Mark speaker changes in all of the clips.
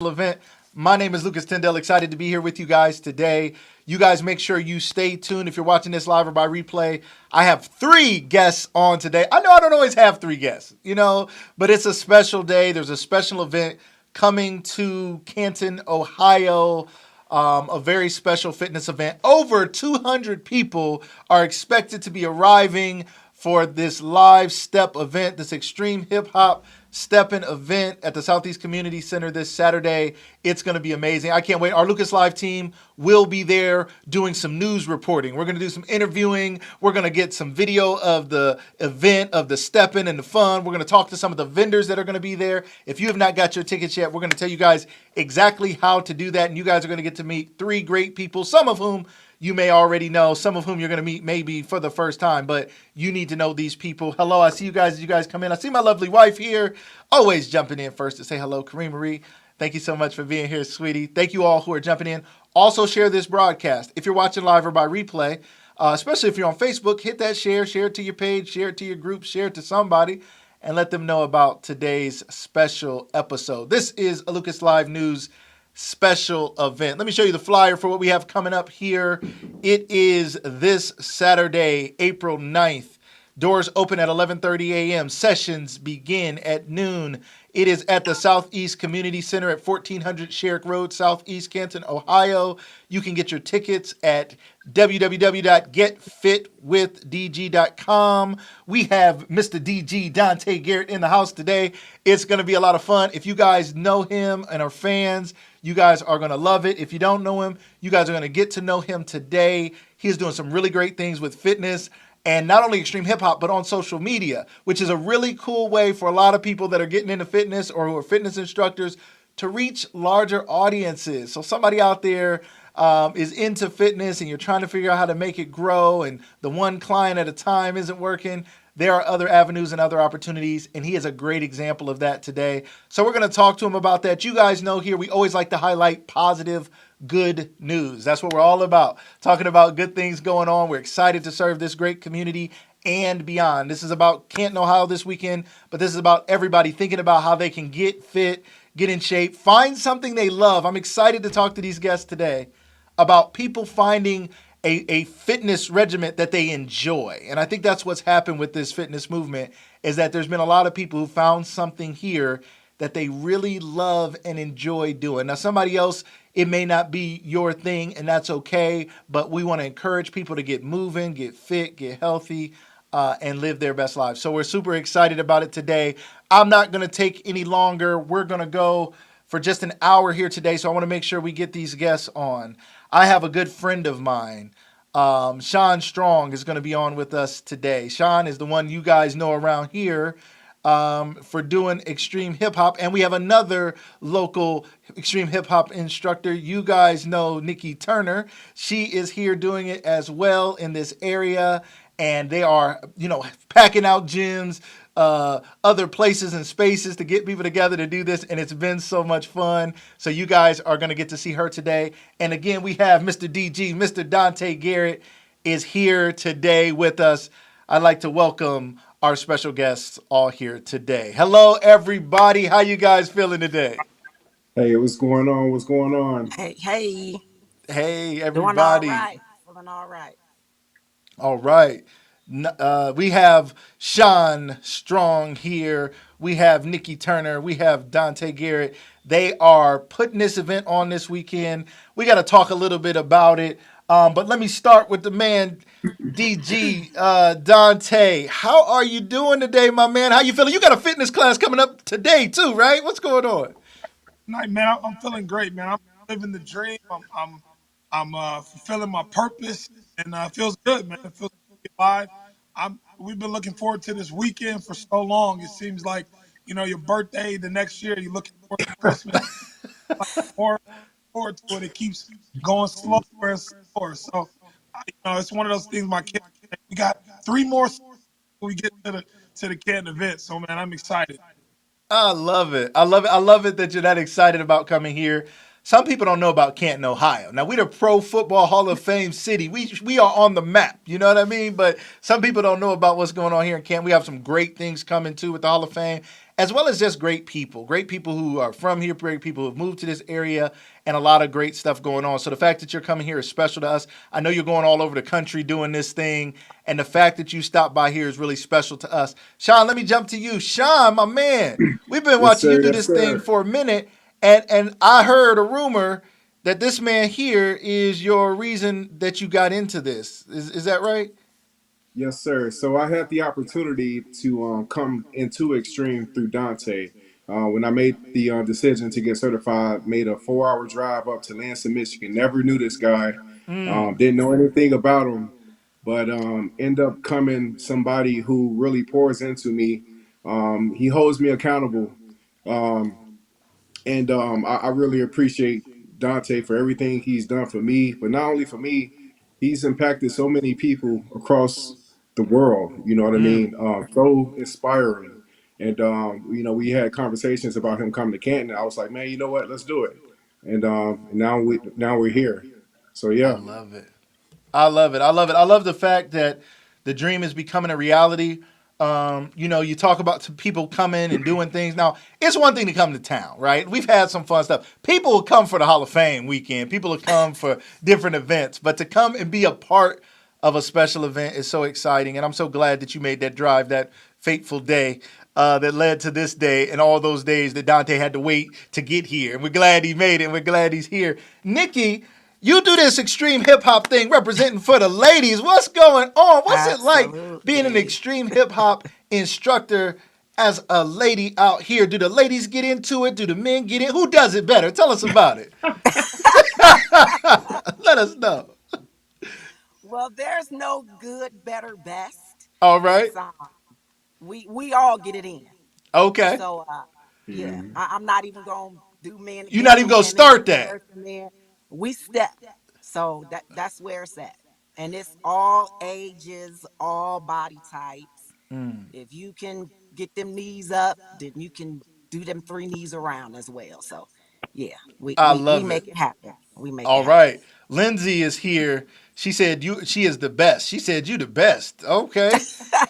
Speaker 1: event. My name is Lucas Tyndale. Excited to be here with you guys today. You guys make sure you stay tuned if you're watching this live or by replay. I have three guests on today. I know I don't always have three guests, but it's a special day. There's a special event coming to Canton, Ohio. A very special fitness event. Over 200 people are expected to be arriving for this live step event, this Xtreme Hip Hop Steppin' event at the Southeast Community Center this Saturday. It's going to be amazing. I can't wait. Our Lucas Live team will be there doing some news reporting. We're going to do some interviewing. We're going to get some video of the event, of the Steppin' and the fun. We're going to talk to some of the vendors that are going to be there. If you have not got your tickets yet, we're going to tell you guys exactly how to do that. And you guys are going to get to meet three great people, some of whom you may already know, some of whom you're going to meet maybe for the first time, but you need to know these people. Hello, I see you guys as you guys come in. I see my lovely wife here, always jumping in first to say hello, Kareem Marie. Thank you so much for being here, sweetie. Thank you all who are jumping in. Also share this broadcast. If you're watching live or by replay, especially if you're on Facebook, hit that share it to your page, share it to your group, share it to somebody, and let them know about today's special episode. This is a Lucas Live News special event. Let me show you the flyer for what we have coming up here. It is this Saturday, April 9th. Doors open at 11:30 a.m. Sessions begin at noon. It is at the Southeast Community Center at 1400 Sherrick Road, Southeast Canton, Ohio. You can get your tickets at www.getfitwithdg.com. We have Mr. DG Dontaye Garrett in the house today. It's going to be a lot of fun. If you guys know him and are fans, you guys are going to love it. If you don't know him, you guys are going to get to know him today. He's doing some really great things with fitness and not only Xtreme Hip Hop, but on social media, which is a really cool way for a lot of people that are getting into fitness or who are fitness instructors to reach larger audiences. So somebody out there is into fitness and you're trying to figure out how to make it grow and the one client at a time isn't working. There are other avenues and other opportunities, and he is a great example of that today. So we're going to talk to him about that. You guys know here we always like to highlight positive, good news. That's what we're all about, talking about good things going on. We're excited to serve this great community and beyond. This is about Canton, Ohio this weekend, but this is about everybody thinking about how they can get fit, get in shape, find something they love. I'm excited to talk to these guests today about people finding a fitness regimen that they enjoy. And I think that's what's happened with this fitness movement is that there's been a lot of people who found something here that they really love and enjoy doing. Now, somebody else, it may not be your thing, and that's okay, but we want to encourage people to get moving, get fit, get healthy, and live their best lives. So we're super excited about it today. I'm not going to take any longer. We're going to go for just an hour here today, so I want to make sure we get these guests on. I have a good friend of mine, Sean Strong, is going to be on with us today. Sean is the one you guys know around here for doing Xtreme Hip Hop, and we have another local Xtreme Hip Hop instructor. You guys know Nikki Turner. She is here doing it as well in this area, and they are, packing out gyms, other places and spaces to get people together to do this, and it's been so much fun. So you guys are going to get to see her today. And again, we have Mr. DG, Mr. Dontaye Garrett is here today with us. I'd like to welcome our special guests all here today. Hello, everybody. How you guys feeling today?
Speaker 2: Hey, what's going on? What's going on?
Speaker 3: Hey,
Speaker 1: Hey,
Speaker 3: doing all
Speaker 1: everybody.
Speaker 3: right. Feeling all right.
Speaker 1: All right. We have Sean Strong here. We have Nikki Turner. We have Dontaye Garrett. They are putting this event on this weekend. We got to talk a little bit about it. But let me start with the man, DG Dontaye. How are you doing today, my man? How you feeling? You got a fitness class coming up today too, right? What's going on?
Speaker 4: Night, man. I'm feeling great, man. I'm living the dream. I'm fulfilling my purpose, and it feels good, man. It feels good to be alive. We've been looking forward to this weekend for so long. It seems like your birthday the next year. You're looking forward to Christmas. Like more forward to it. It keeps going slower and slower. So, it's one of those things. My kids, we got three more when we get to the Canton event. So, man, I'm excited.
Speaker 1: I love it. I love it. I love it that you're that excited about coming here. Some people don't know about Canton, Ohio. Now, we're the Pro Football Hall of Fame city. We are on the map. You know what I mean? But some people don't know about what's going on here in Canton. We have some great things coming too with the Hall of Fame. as well as just great people who are from here, great people who have moved to this area, and a lot of great stuff going on. So the fact that you're coming here is special to us. I know you're going all over the country doing this thing, and the fact that you stopped by here is really special to us. Sean, let me jump to you. Sean, my man, we've been
Speaker 2: Yes,
Speaker 1: watching you
Speaker 2: sir.
Speaker 1: do
Speaker 2: Yes,
Speaker 1: this thing
Speaker 2: sir.
Speaker 1: for a minute, and I heard a rumor that this man here is your reason that you got into this. Is that right?
Speaker 2: Yes, sir. So I had the opportunity to come into Extreme through Dante. When I made the decision to get certified, made a 4-hour drive up to Lansing, Michigan. Never knew this guy, didn't know anything about him, but end up coming somebody who really pours into me. He holds me accountable. Um, And I really appreciate Dante for everything he's done for me, but not only for me, he's impacted so many people across the world. You know what I mean? So inspiring. And we had conversations about him coming to Canton. I was like, man, you know what? Let's do it. And now we're here. So
Speaker 1: I
Speaker 2: yeah.
Speaker 1: love it. I love it. I love it. I love the fact that the dream is becoming a reality. You talk about some people coming and doing things. Now, it's one thing to come to town, right? We've had some fun stuff. People will come for the Hall of Fame weekend. People will come for different events, but to come and be a part of a special event is so exciting. And I'm so glad that you made that drive, that fateful day that led to this day and all those days that Dante had to wait to get here. And we're glad he made it. And we're glad he's here. Nikki, you do this extreme hip hop thing representing for the ladies. What's going on? What's it like being an
Speaker 3: Absolutely.
Speaker 1: extreme hip hop instructor as a lady out here? Do the ladies get into it? Do the men get in? Who does it better? Tell us about it. Let us know.
Speaker 3: Well, there's no good, better, best.
Speaker 1: All right.
Speaker 3: It's we all get it in.
Speaker 1: Okay.
Speaker 3: So yeah,
Speaker 2: Mhm.
Speaker 3: I'm not even gonna do men
Speaker 1: You're not even
Speaker 3: men
Speaker 1: going to
Speaker 3: women
Speaker 1: start
Speaker 3: women
Speaker 1: that.
Speaker 3: versus men. We step. So that's where it's at, and it's all ages, all body types. If you can get them knees up, then you can do them three knees around as well. So yeah, we
Speaker 1: I
Speaker 3: we we
Speaker 1: love it.
Speaker 3: make it happen. We make it
Speaker 1: All
Speaker 3: happen.
Speaker 1: right. Lindsay is here. She said she is the best. She said you the best. Okay.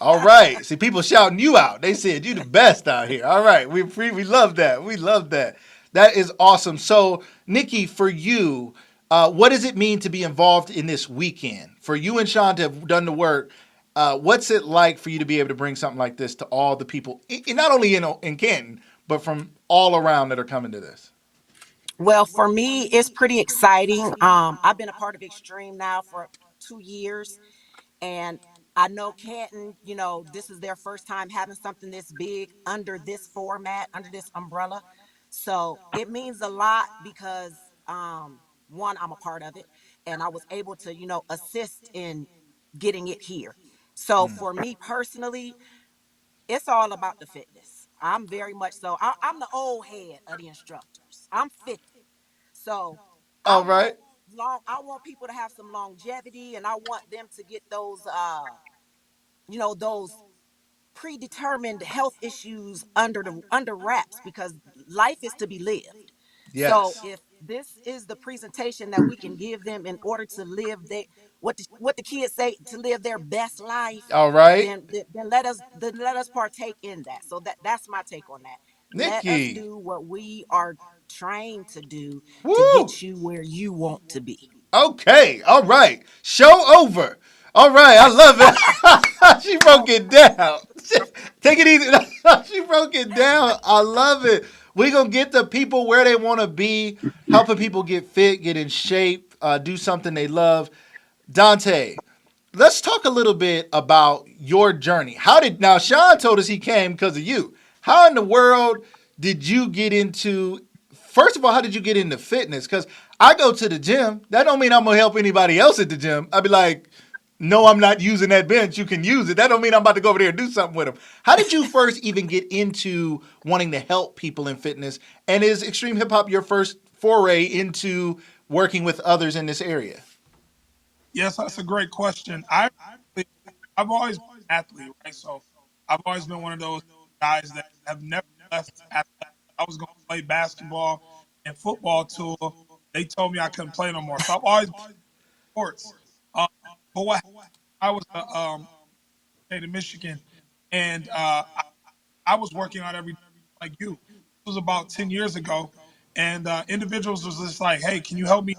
Speaker 1: All right. See, people shouting you out. They said you the best out here. All right. We love that. We love that. That is awesome. So, Nikki, for you, what does it mean to be involved in this weekend? For you and Sean to have done the work, what's it like for you to be able to bring something like this to all the people, not only in Canton, but from all around that are coming to this?
Speaker 3: Well, for me, it's pretty exciting. I've been a part of Extreme now for 2 years, and I know Canton, this is their first time having something this big under this format, under this umbrella. So it means a lot because, one, I'm a part of it, and I was able to, assist in getting it here. So for me personally, it's all about the fitness. I'm very much so. I'm the old head of the instructors. I'm 50. So I
Speaker 1: All
Speaker 3: want
Speaker 1: right.
Speaker 3: I want people to have some longevity, and I want them to get those those predetermined health issues under wraps, because life is to be lived. So
Speaker 1: Yes.
Speaker 3: if this is the presentation that we can give them in order to live what the kids say, to live their best life,
Speaker 1: All right.
Speaker 3: then let us partake in that. So that's my take on that. Let us
Speaker 1: Nikki.
Speaker 3: do what we are trained to do to
Speaker 1: Woo.
Speaker 3: get you where you want to be.
Speaker 1: Okay. All right. Show over. All right. I love it. She broke it down. Take it easy. She broke it down. I love it. We're going to get the people where they want to be, helping people get fit, get in shape, do something they love. Dante, let's talk a little bit about your journey. Now Sean told us he came because of you. How in the world did you get into, first of all, how did you get into fitness? Because I go to the gym. That don't mean I'm gonna help anybody else at the gym. I'd be like, no, I'm not using that bench. You can use it. That don't mean I'm about to go over there and do something with them. How did you first even get into wanting to help people in fitness? And is Extreme Hip Hop your first foray into working with others in this area?
Speaker 4: Yes, that's a great question. I've always been an athlete, right? So I've always been one of those guys that have never left athletics. I was going to play basketball and football till they told me I couldn't play no more. So I've always been in sports. Um, but what I was state of Michigan, and I was working out every day. like you. It was about 10 years ago, and individuals was just like, "Hey, can you help me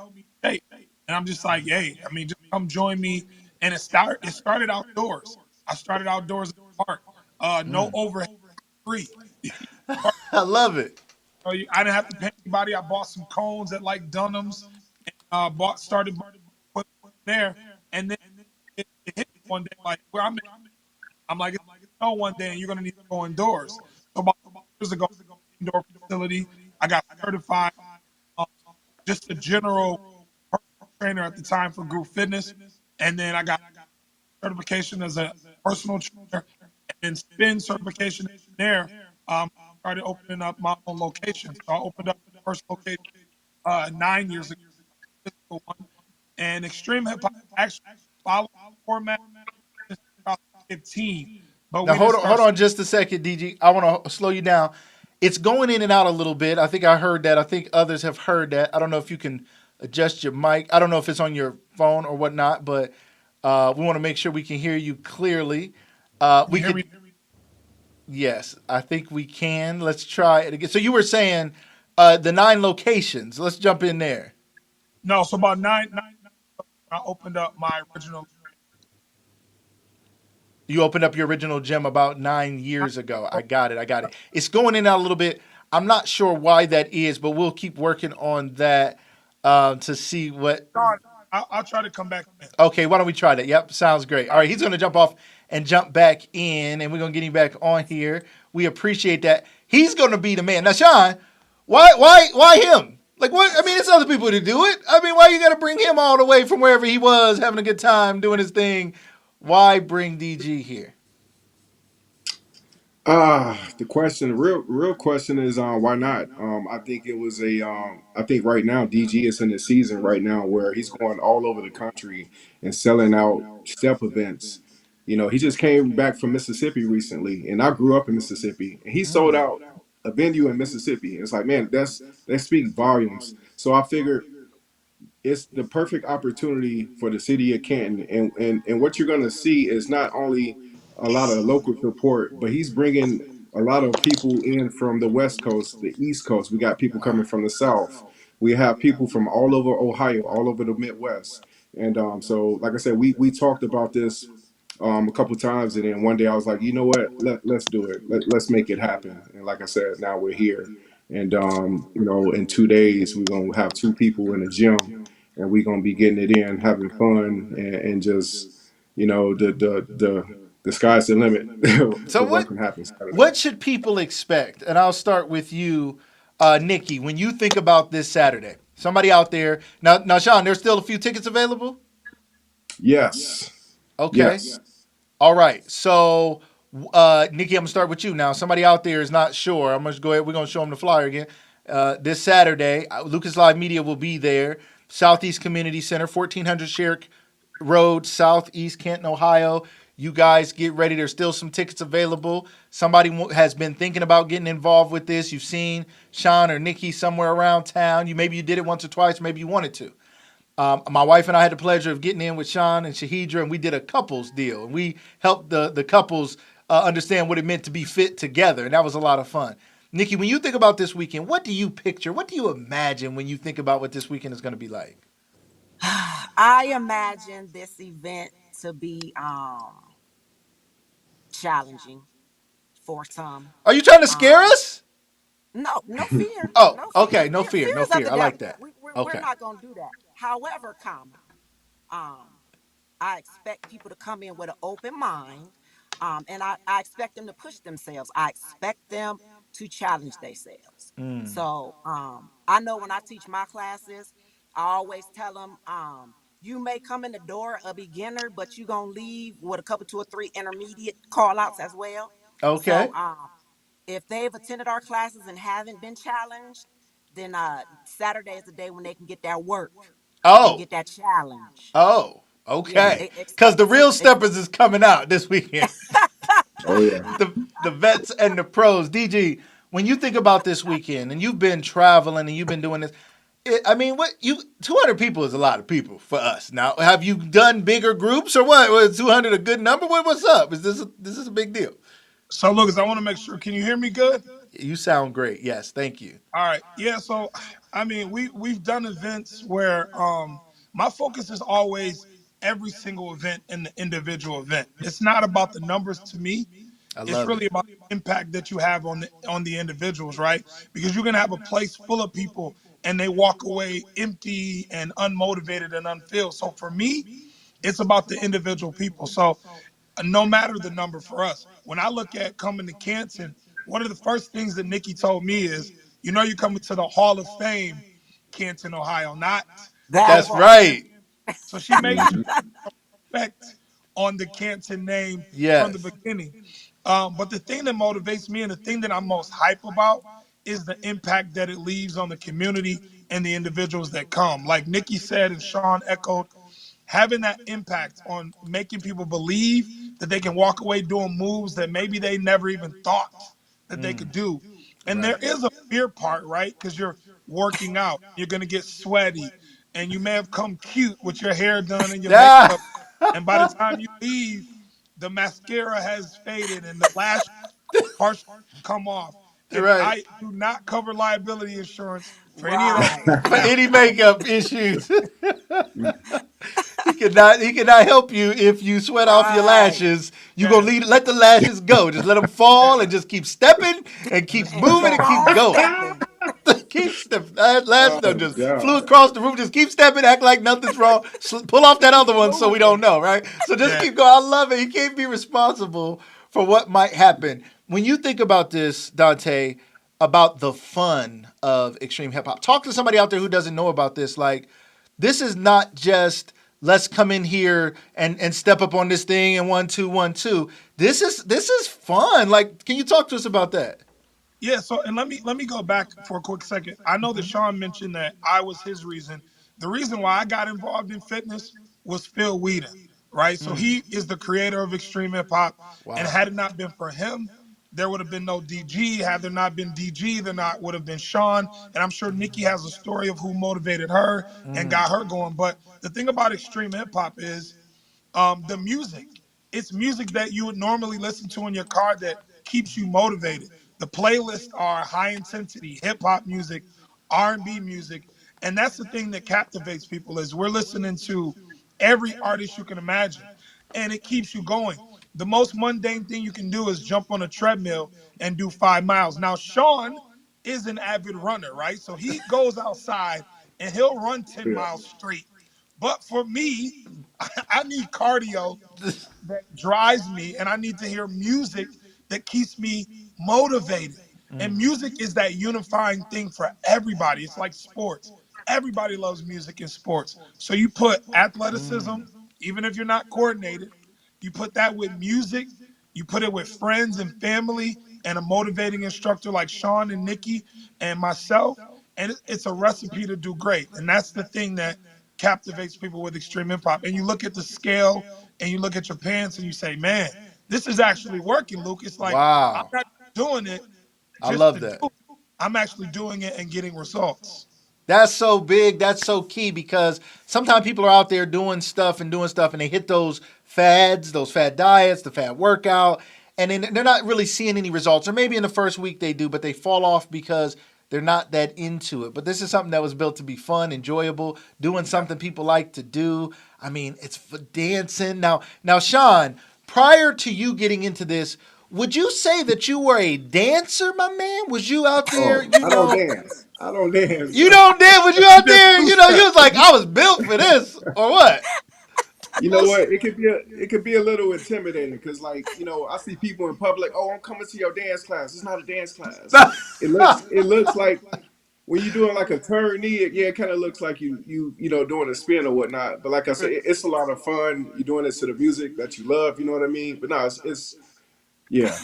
Speaker 4: shape?" And I'm just like, "Hey, I mean, just come join me." And it started outdoors. I started outdoors in the park. No overhead, free.
Speaker 1: I love it.
Speaker 4: I didn't have to pay anybody. I bought some cones at like Dunham's, and started putting there, and then it hit me one day like where I'm like, it's snow one day, and you're gonna need to go indoors. So about 2 years ago, indoor facility, I got certified, um, just a general personal trainer at the time for group fitness, and then I got certification as a personal trainer, and then spin certification there. Started opening up my own location. So I opened up the first location 9 years ago, physical one, and Extreme Hip Hop actually followed the format since 2015, but
Speaker 1: Now
Speaker 4: we didn't
Speaker 1: hold
Speaker 4: start.
Speaker 1: on just a second, DG. I want to slow you down. It's going in and out a little bit. I think I heard that. I think others have heard that. I don't know if you can adjust your mic. I don't know if it's on your phone or whatnot, but we want to make sure we can hear you clearly.
Speaker 4: Can
Speaker 1: We
Speaker 4: you hear me?
Speaker 1: could, yes, I think we can. Let's try it again. So you were saying the 9 locations. Let's jump in there.
Speaker 4: No. So about nine I opened up my original.
Speaker 1: You opened up your original gym about 9 years ago. I got it. I got it. It's going in and out a little bit. I'm not sure why that is, but we'll keep working on that to see what.
Speaker 4: I'll try to come back in.
Speaker 1: Okay, why don't we try that? Yep, sounds great. All right, he's going to jump off and jump back in, and we're going to get him back on here. We appreciate that. He's going to be the man. Now, Sean, why him? Like what? I mean, it's other people to do it. I mean, why you got to bring him all the way from wherever he was having a good time doing his thing? Why bring DG here?
Speaker 2: The question, real question is, why not? I think it was I think right now DG is in the season right now where he's going all over the country and selling out step events. You know, he just came back from Mississippi recently, and I grew up in Mississippi, and he sold out a venue in Mississippi. It's like, man, that speaks volumes. So I figured it's the perfect opportunity for the city of Canton. And what you're going to see is not only a lot of local support, but he's bringing a lot of people in from the West Coast, the East Coast. We got people coming from the South. We have people from all over Ohio, all over the Midwest. And so, like I said, we talked about this a couple times, and then one day I was like, you know what, let's do it. Let's make it happen. And like I said, now we're here. And you know, in 2 days we're gonna have 2 people in the gym, and we're gonna be getting it in, having fun, and just, you know, the sky's the limit
Speaker 1: So
Speaker 2: for what
Speaker 1: what
Speaker 2: can happen Saturday.
Speaker 1: what should people expect? And I'll start with you, Nikki. When you think about this Saturday, somebody out there now, Sean, there's still a few tickets available.
Speaker 2: Yes,
Speaker 1: Okay,
Speaker 2: yes.
Speaker 1: all right. So, Nikki, I'm gonna start with you now. Somebody out there is not sure. I'm gonna go ahead. We're gonna show them the flyer again. This Saturday, Lucas Live Media will be there. Southeast Community Center, 1400 Sherrick Road, Southeast Canton, Ohio. You guys get ready. There's still some tickets available. Somebody has been thinking about getting involved with this. You've seen Sean or Nikki somewhere around town. Maybe you did it once or twice. Maybe you wanted to. My wife and I had the pleasure of getting in with Sean and Shahidra, and we did a couples deal. And we helped the couples understand what it meant to be fit together, and that was a lot of fun. Nikki, when you think about this weekend, what do you picture? What do you imagine when you think about what this weekend is going to be like?
Speaker 3: I imagine this event to be challenging for some.
Speaker 1: Are you trying to scare
Speaker 3: Um,
Speaker 1: us?
Speaker 3: no, no fear,
Speaker 1: Oh,
Speaker 3: no fear.
Speaker 1: okay. No fear.
Speaker 3: Fear
Speaker 1: No
Speaker 3: is of
Speaker 1: fear.
Speaker 3: the
Speaker 1: I like
Speaker 3: devil.
Speaker 1: that.
Speaker 3: We're
Speaker 1: Okay.
Speaker 3: not gonna do that. However, um, I expect people to come in with an open mind, and I expect them to push themselves. I expect them to challenge themselves. So I know when I teach my classes, I always tell them, you may come in the door a beginner, but you're gonna leave with a couple, 2 or 3 intermediate call outs as well. So
Speaker 1: Okay.
Speaker 3: if they've attended our classes and haven't been challenged, then Saturday is the day when they can get that work and
Speaker 1: Oh.
Speaker 3: get that challenge.
Speaker 1: Oh.
Speaker 3: Yeah,
Speaker 1: Okay. Because
Speaker 3: expect
Speaker 1: the real
Speaker 3: ex-
Speaker 1: steppers is coming out this weekend.
Speaker 2: Oh yeah.
Speaker 1: the vets and the pros. DG, when you think about this weekend and you've been traveling and you've been doing this, I mean, what you 200 people is a lot of people for us. Now, have you done bigger groups or what? Was 200 a good number? What's up? Is this a big deal?
Speaker 4: So, Lucas, I want to make sure. Can you hear me good?
Speaker 1: You sound great. Yes, thank you.
Speaker 4: All right. Yeah. So, I mean, we've done events where my focus is always every single event in the individual event. It's not about the numbers to me.
Speaker 1: I
Speaker 4: It's
Speaker 1: love
Speaker 4: really
Speaker 1: it.
Speaker 4: about the impact that you have on the individuals, right? Because you're gonna have a place full of people and they walk away empty and unmotivated and unfilled. So for me, it's about the individual people. So no matter the number for us, when I look at coming to Canton, one of the first things that Nikki told me is, you know, you're coming to the Hall of Fame, Canton, Ohio, not Hall
Speaker 3: That
Speaker 1: That's
Speaker 4: of
Speaker 3: part.
Speaker 4: Fame.
Speaker 1: right.
Speaker 4: So she made sure
Speaker 2: Mhm.
Speaker 4: respect on the Canton name from the
Speaker 1: Yes.
Speaker 4: beginning. But the thing that motivates me and the thing that I'm most hype about is the impact that it leaves on the community and the individuals that come. Like Nikki said and Sean echoed, having that impact on making people believe that they can walk away doing moves that maybe they never even thought that they could do. And there
Speaker 1: Right.
Speaker 4: is a fear part, right? Because you're working out, you're going to get sweaty, and you may have come cute with your hair done and your
Speaker 1: Yeah.
Speaker 4: makeup. And by the time you leave, the mascara has faded and the lash partially come off.
Speaker 1: You're
Speaker 4: And
Speaker 1: right.
Speaker 4: I do not cover liability insurance for any of that
Speaker 3: Right.
Speaker 4: stuff
Speaker 1: For
Speaker 4: happening.
Speaker 1: any makeup issues. He cannot help you if you sweat off your
Speaker 3: Right.
Speaker 1: lashes. You gonna
Speaker 4: Yes.
Speaker 1: leave let the lashes go. Just let them fall and just keep stepping and keep
Speaker 3: And
Speaker 1: moving
Speaker 3: keep
Speaker 1: and keep
Speaker 3: on
Speaker 1: going.
Speaker 3: stepping.
Speaker 1: Keep stepping. Last
Speaker 2: Oh
Speaker 1: them just flew
Speaker 2: God.
Speaker 1: across the room. Just keep stepping. Act like nothing's wrong. Pull off that other
Speaker 3: Keep
Speaker 1: one so we don't
Speaker 3: moving.
Speaker 1: know, right? So just
Speaker 4: Yeah.
Speaker 1: keep going. I love it. You can't be responsible for what might happen. When you think about this, Dante, about the fun of extreme hip hop, talk to somebody out there who doesn't know about this. Like, this is not just let's come in here and step up on this thing and 1 2 1 2. This is fun. Like, can you talk to us about that?
Speaker 4: Yeah, so and let me go back for a quick second. I know that Sean mentioned that I was his reason. The reason why I got involved in fitness was Phil Whedon, right? So he is the creator of Extreme Hip Hop, and
Speaker 1: Wow.
Speaker 4: had it not been for him, there would have been no DG. Had there not been DG, there not would have been Sean. And I'm sure Nikki has a story of who motivated her and got her going. But the thing about Extreme Hip Hop is the music. It's music that you would normally listen to in your car that keeps you motivated. The playlists are high intensity hip hop music, R&B music, and that's the thing that captivates people is we're listening to every artist you can imagine, and it keeps you going. The most mundane thing you can do is jump on a treadmill and do 5 miles. Now, Sean is an avid runner, right? So he goes outside and he'll run 10
Speaker 2: Yeah.
Speaker 4: miles straight. But for me, I need cardio that drives me, and I need to hear music that keeps me motivated. And music is that unifying thing for everybody. It's like sports. Everybody loves music in sports. So you put athleticism, even if you're not coordinated, you put that with music, you put it with friends and family, and a motivating instructor like Sean and Nikki and myself, and it's a recipe to do great. And that's the thing that captivates people with extreme hip hop. And you look at the scale and you look at your pants and you say, man, this is actually working, Luke. It's like I'm
Speaker 1: Wow.
Speaker 4: not doing it
Speaker 1: I
Speaker 4: just to
Speaker 1: love
Speaker 4: do
Speaker 1: that.
Speaker 4: it. I'm actually doing it and getting results.
Speaker 1: That's so big. That's so key because sometimes people are out there doing stuff, and they hit those fads, those fad diets, the fad workout, and then they're not really seeing any results. Or maybe in the first week they do, but they fall off because they're not that into it. But this is something that was built to be fun, enjoyable, doing something people like to do. I mean, it's for dancing. Now, Sean, prior to you getting into this, would you say that you were a dancer, my man? Was you out there,
Speaker 2: Oh, I don't dance. I don't dance.
Speaker 1: you don't dance. Was you
Speaker 4: You
Speaker 1: out
Speaker 4: did
Speaker 1: there?
Speaker 4: two
Speaker 1: You
Speaker 4: step.
Speaker 1: was like, I was built for this, or what?
Speaker 2: You know what? It could be a little intimidating because like I see people in public. Oh, I'm coming to your dance class. It's not a dance class. It looks like when you're doing like a turn knee. Yeah, it kind of looks like you doing a spin or whatnot. But like I said, it's a lot of fun. You're doing it to the music that you love. You know what I mean? But no, it's yeah.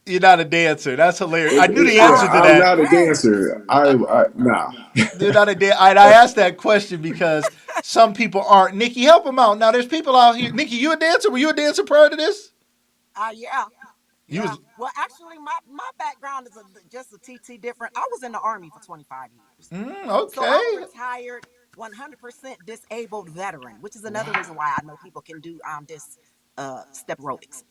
Speaker 1: You're not a dancer. That's hilarious. I knew the
Speaker 2: Yeah,
Speaker 1: answer to
Speaker 3: No,
Speaker 2: I'm
Speaker 1: that.
Speaker 2: not a
Speaker 3: dang.
Speaker 2: dancer. I nah.
Speaker 1: You're not a dancer. I asked that question because some people aren't. Nikki, help them out. Now, there's people out here. Nikki, you a dancer? Were you a dancer prior to this?
Speaker 3: Yeah.
Speaker 1: You
Speaker 3: Yeah.
Speaker 1: was.
Speaker 3: Well, actually, my background is just a TT different. I was in the Army for 25 years. So
Speaker 1: Okay.
Speaker 3: I'm a retired 100% disabled veteran, which is another
Speaker 1: Wow.
Speaker 3: reason why I know people can do this step aerobics.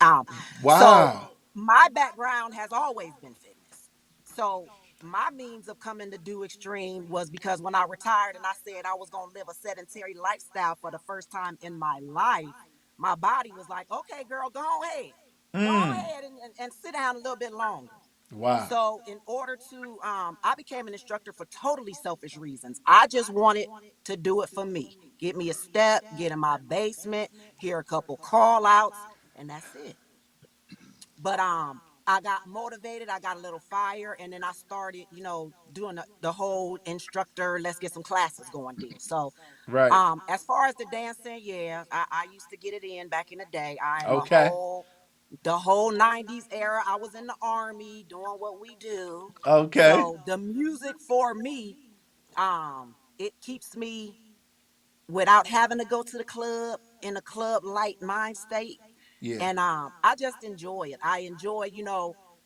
Speaker 3: Um, so
Speaker 1: Wow.
Speaker 3: my background has always been fitness. So my means of coming to do extreme was because when I retired and I said I was going to live a sedentary lifestyle for the first time in my life, my body was like, okay, girl, go ahead and sit down a little bit longer.
Speaker 1: Wow.
Speaker 3: So in order to, I became an instructor for totally selfish reasons. I just wanted to do it for me. Get me a step, get in my basement, hear a couple call outs, and that's it. But I got motivated, I got a little fire, and then I started, doing the whole instructor, let's get some classes going deal. So
Speaker 1: Right.
Speaker 3: as far as the dancing, yeah, I used to get it in back in the day. I am a
Speaker 1: Okay.
Speaker 3: whole the whole 90s era. I was in the army doing what we do.
Speaker 1: Okay.
Speaker 3: So the music for me, it keeps me without having to go to the club in a club light mind state.
Speaker 1: Yeah.
Speaker 3: And I just enjoy it. I enjoy,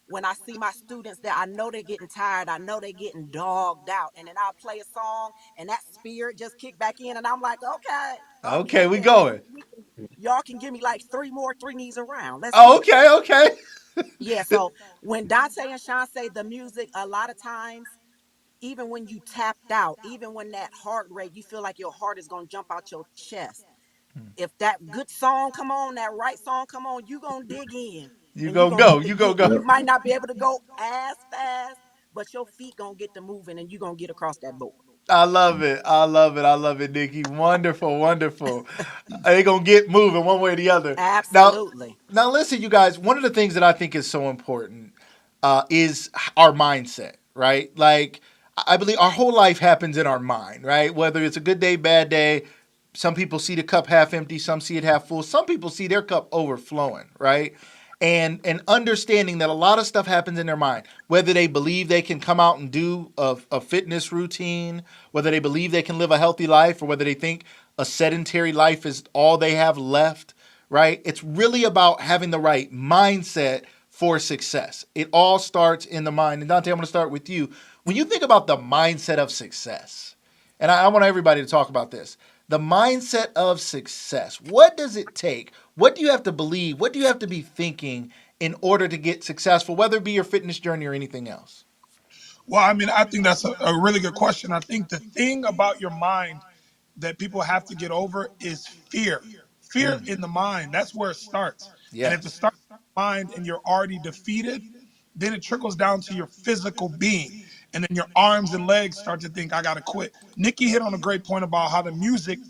Speaker 3: when I see my students that I know they're getting tired, I know they're getting dogged out, and then I'll play a song and that spirit just kick back in, and I'm like, okay,
Speaker 1: Okay, we
Speaker 3: okay, then
Speaker 1: going.
Speaker 3: y'all can give me like three knees around. Let's
Speaker 1: Oh,
Speaker 3: get it.
Speaker 1: okay, okay.
Speaker 3: Yeah. So when Dante and Sean say the music, a lot of times, even when you tapped out, even when that heart rate, you feel like your heart is gonna jump out your chest. If that good song come on, that right song come on, you gonna dig in,
Speaker 1: You
Speaker 3: and you
Speaker 1: gonna
Speaker 3: gonna
Speaker 1: go.
Speaker 3: get the
Speaker 1: You gonna
Speaker 3: get.
Speaker 1: go.
Speaker 3: You might not be able to go as fast, but your feet gonna get to moving, and you gonna get across that board.
Speaker 1: I love it. I love it. I love it, Nikki. Wonderful, wonderful. They gonna get moving one way or the other. Now,
Speaker 3: Absolutely.
Speaker 1: now listen, you guys. One of the things that I think is so important is our mindset, right? Like, I believe our whole life happens in our mind, right? Whether it's a good day, bad day. Some people see the cup half empty. Some see it half full. Some people see their cup overflowing, right? And understanding that a lot of stuff happens in their mind, whether they believe they can come out and do a fitness routine, whether they believe they can live a healthy life, or whether they think a sedentary life is all they have left, right? It's really about having the right mindset for success. It all starts in the mind. And Dante, I'm going to start with you. When you think about the mindset of success, and I want everybody to talk about this, the mindset of success. What does it take? What do you have to believe? What do you have to be thinking in order to get successful, whether it be your fitness journey or anything else?
Speaker 4: Well, I mean, I think that's a really good question. I think the thing about your mind that people have to get over is fear. Fear in the mind. That's where it starts. And if it
Speaker 1: Yes.
Speaker 4: starts in the mind and you're already defeated, then it trickles down to your physical being. And then your arms and legs start to think, I got to quit. Nikki hit on a great point about how the music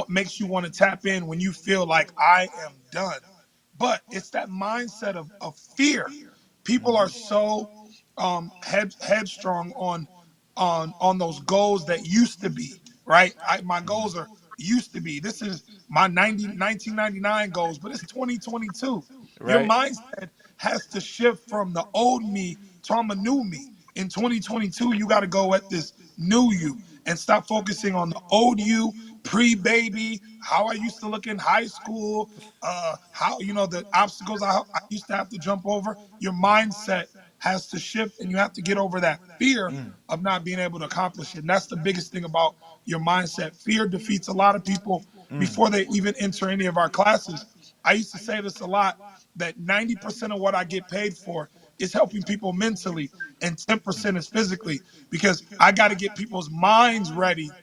Speaker 4: makes you want to tap in when you feel like I am done. But it's that mindset of fear. People are so headstrong on those goals that used to be right. My goals are used to be. This is my 1999 goals, but it's 2022. Your
Speaker 1: Right.
Speaker 4: mindset has to shift from the old me to I'm a new me. In 2022, you got to go at this new you and stop focusing on the old you, pre-baby, how I used to look in high school, how the obstacles I used to have to jump over. Your mindset has to shift, and you have to get over that fear of not being able to accomplish it. And that's the biggest thing about your mindset. Fear defeats a lot of people before they even enter any of our classes. I used to say this a lot, that 90% of what I get paid for is helping people mentally, and 10% is physically, because I got to get people's minds ready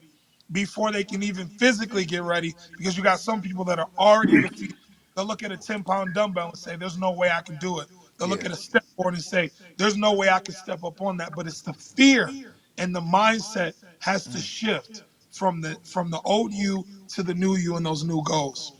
Speaker 4: before they can even physically get ready, because you got some people that are already defeated. They'll look at a 10-pound dumbbell and say, there's no way I can do it. They'll look
Speaker 1: Yeah.
Speaker 4: at a step board and say, there's no way I can step up on that. But it's the fear, and the mindset has to shift from the old you to the new you and those new goals.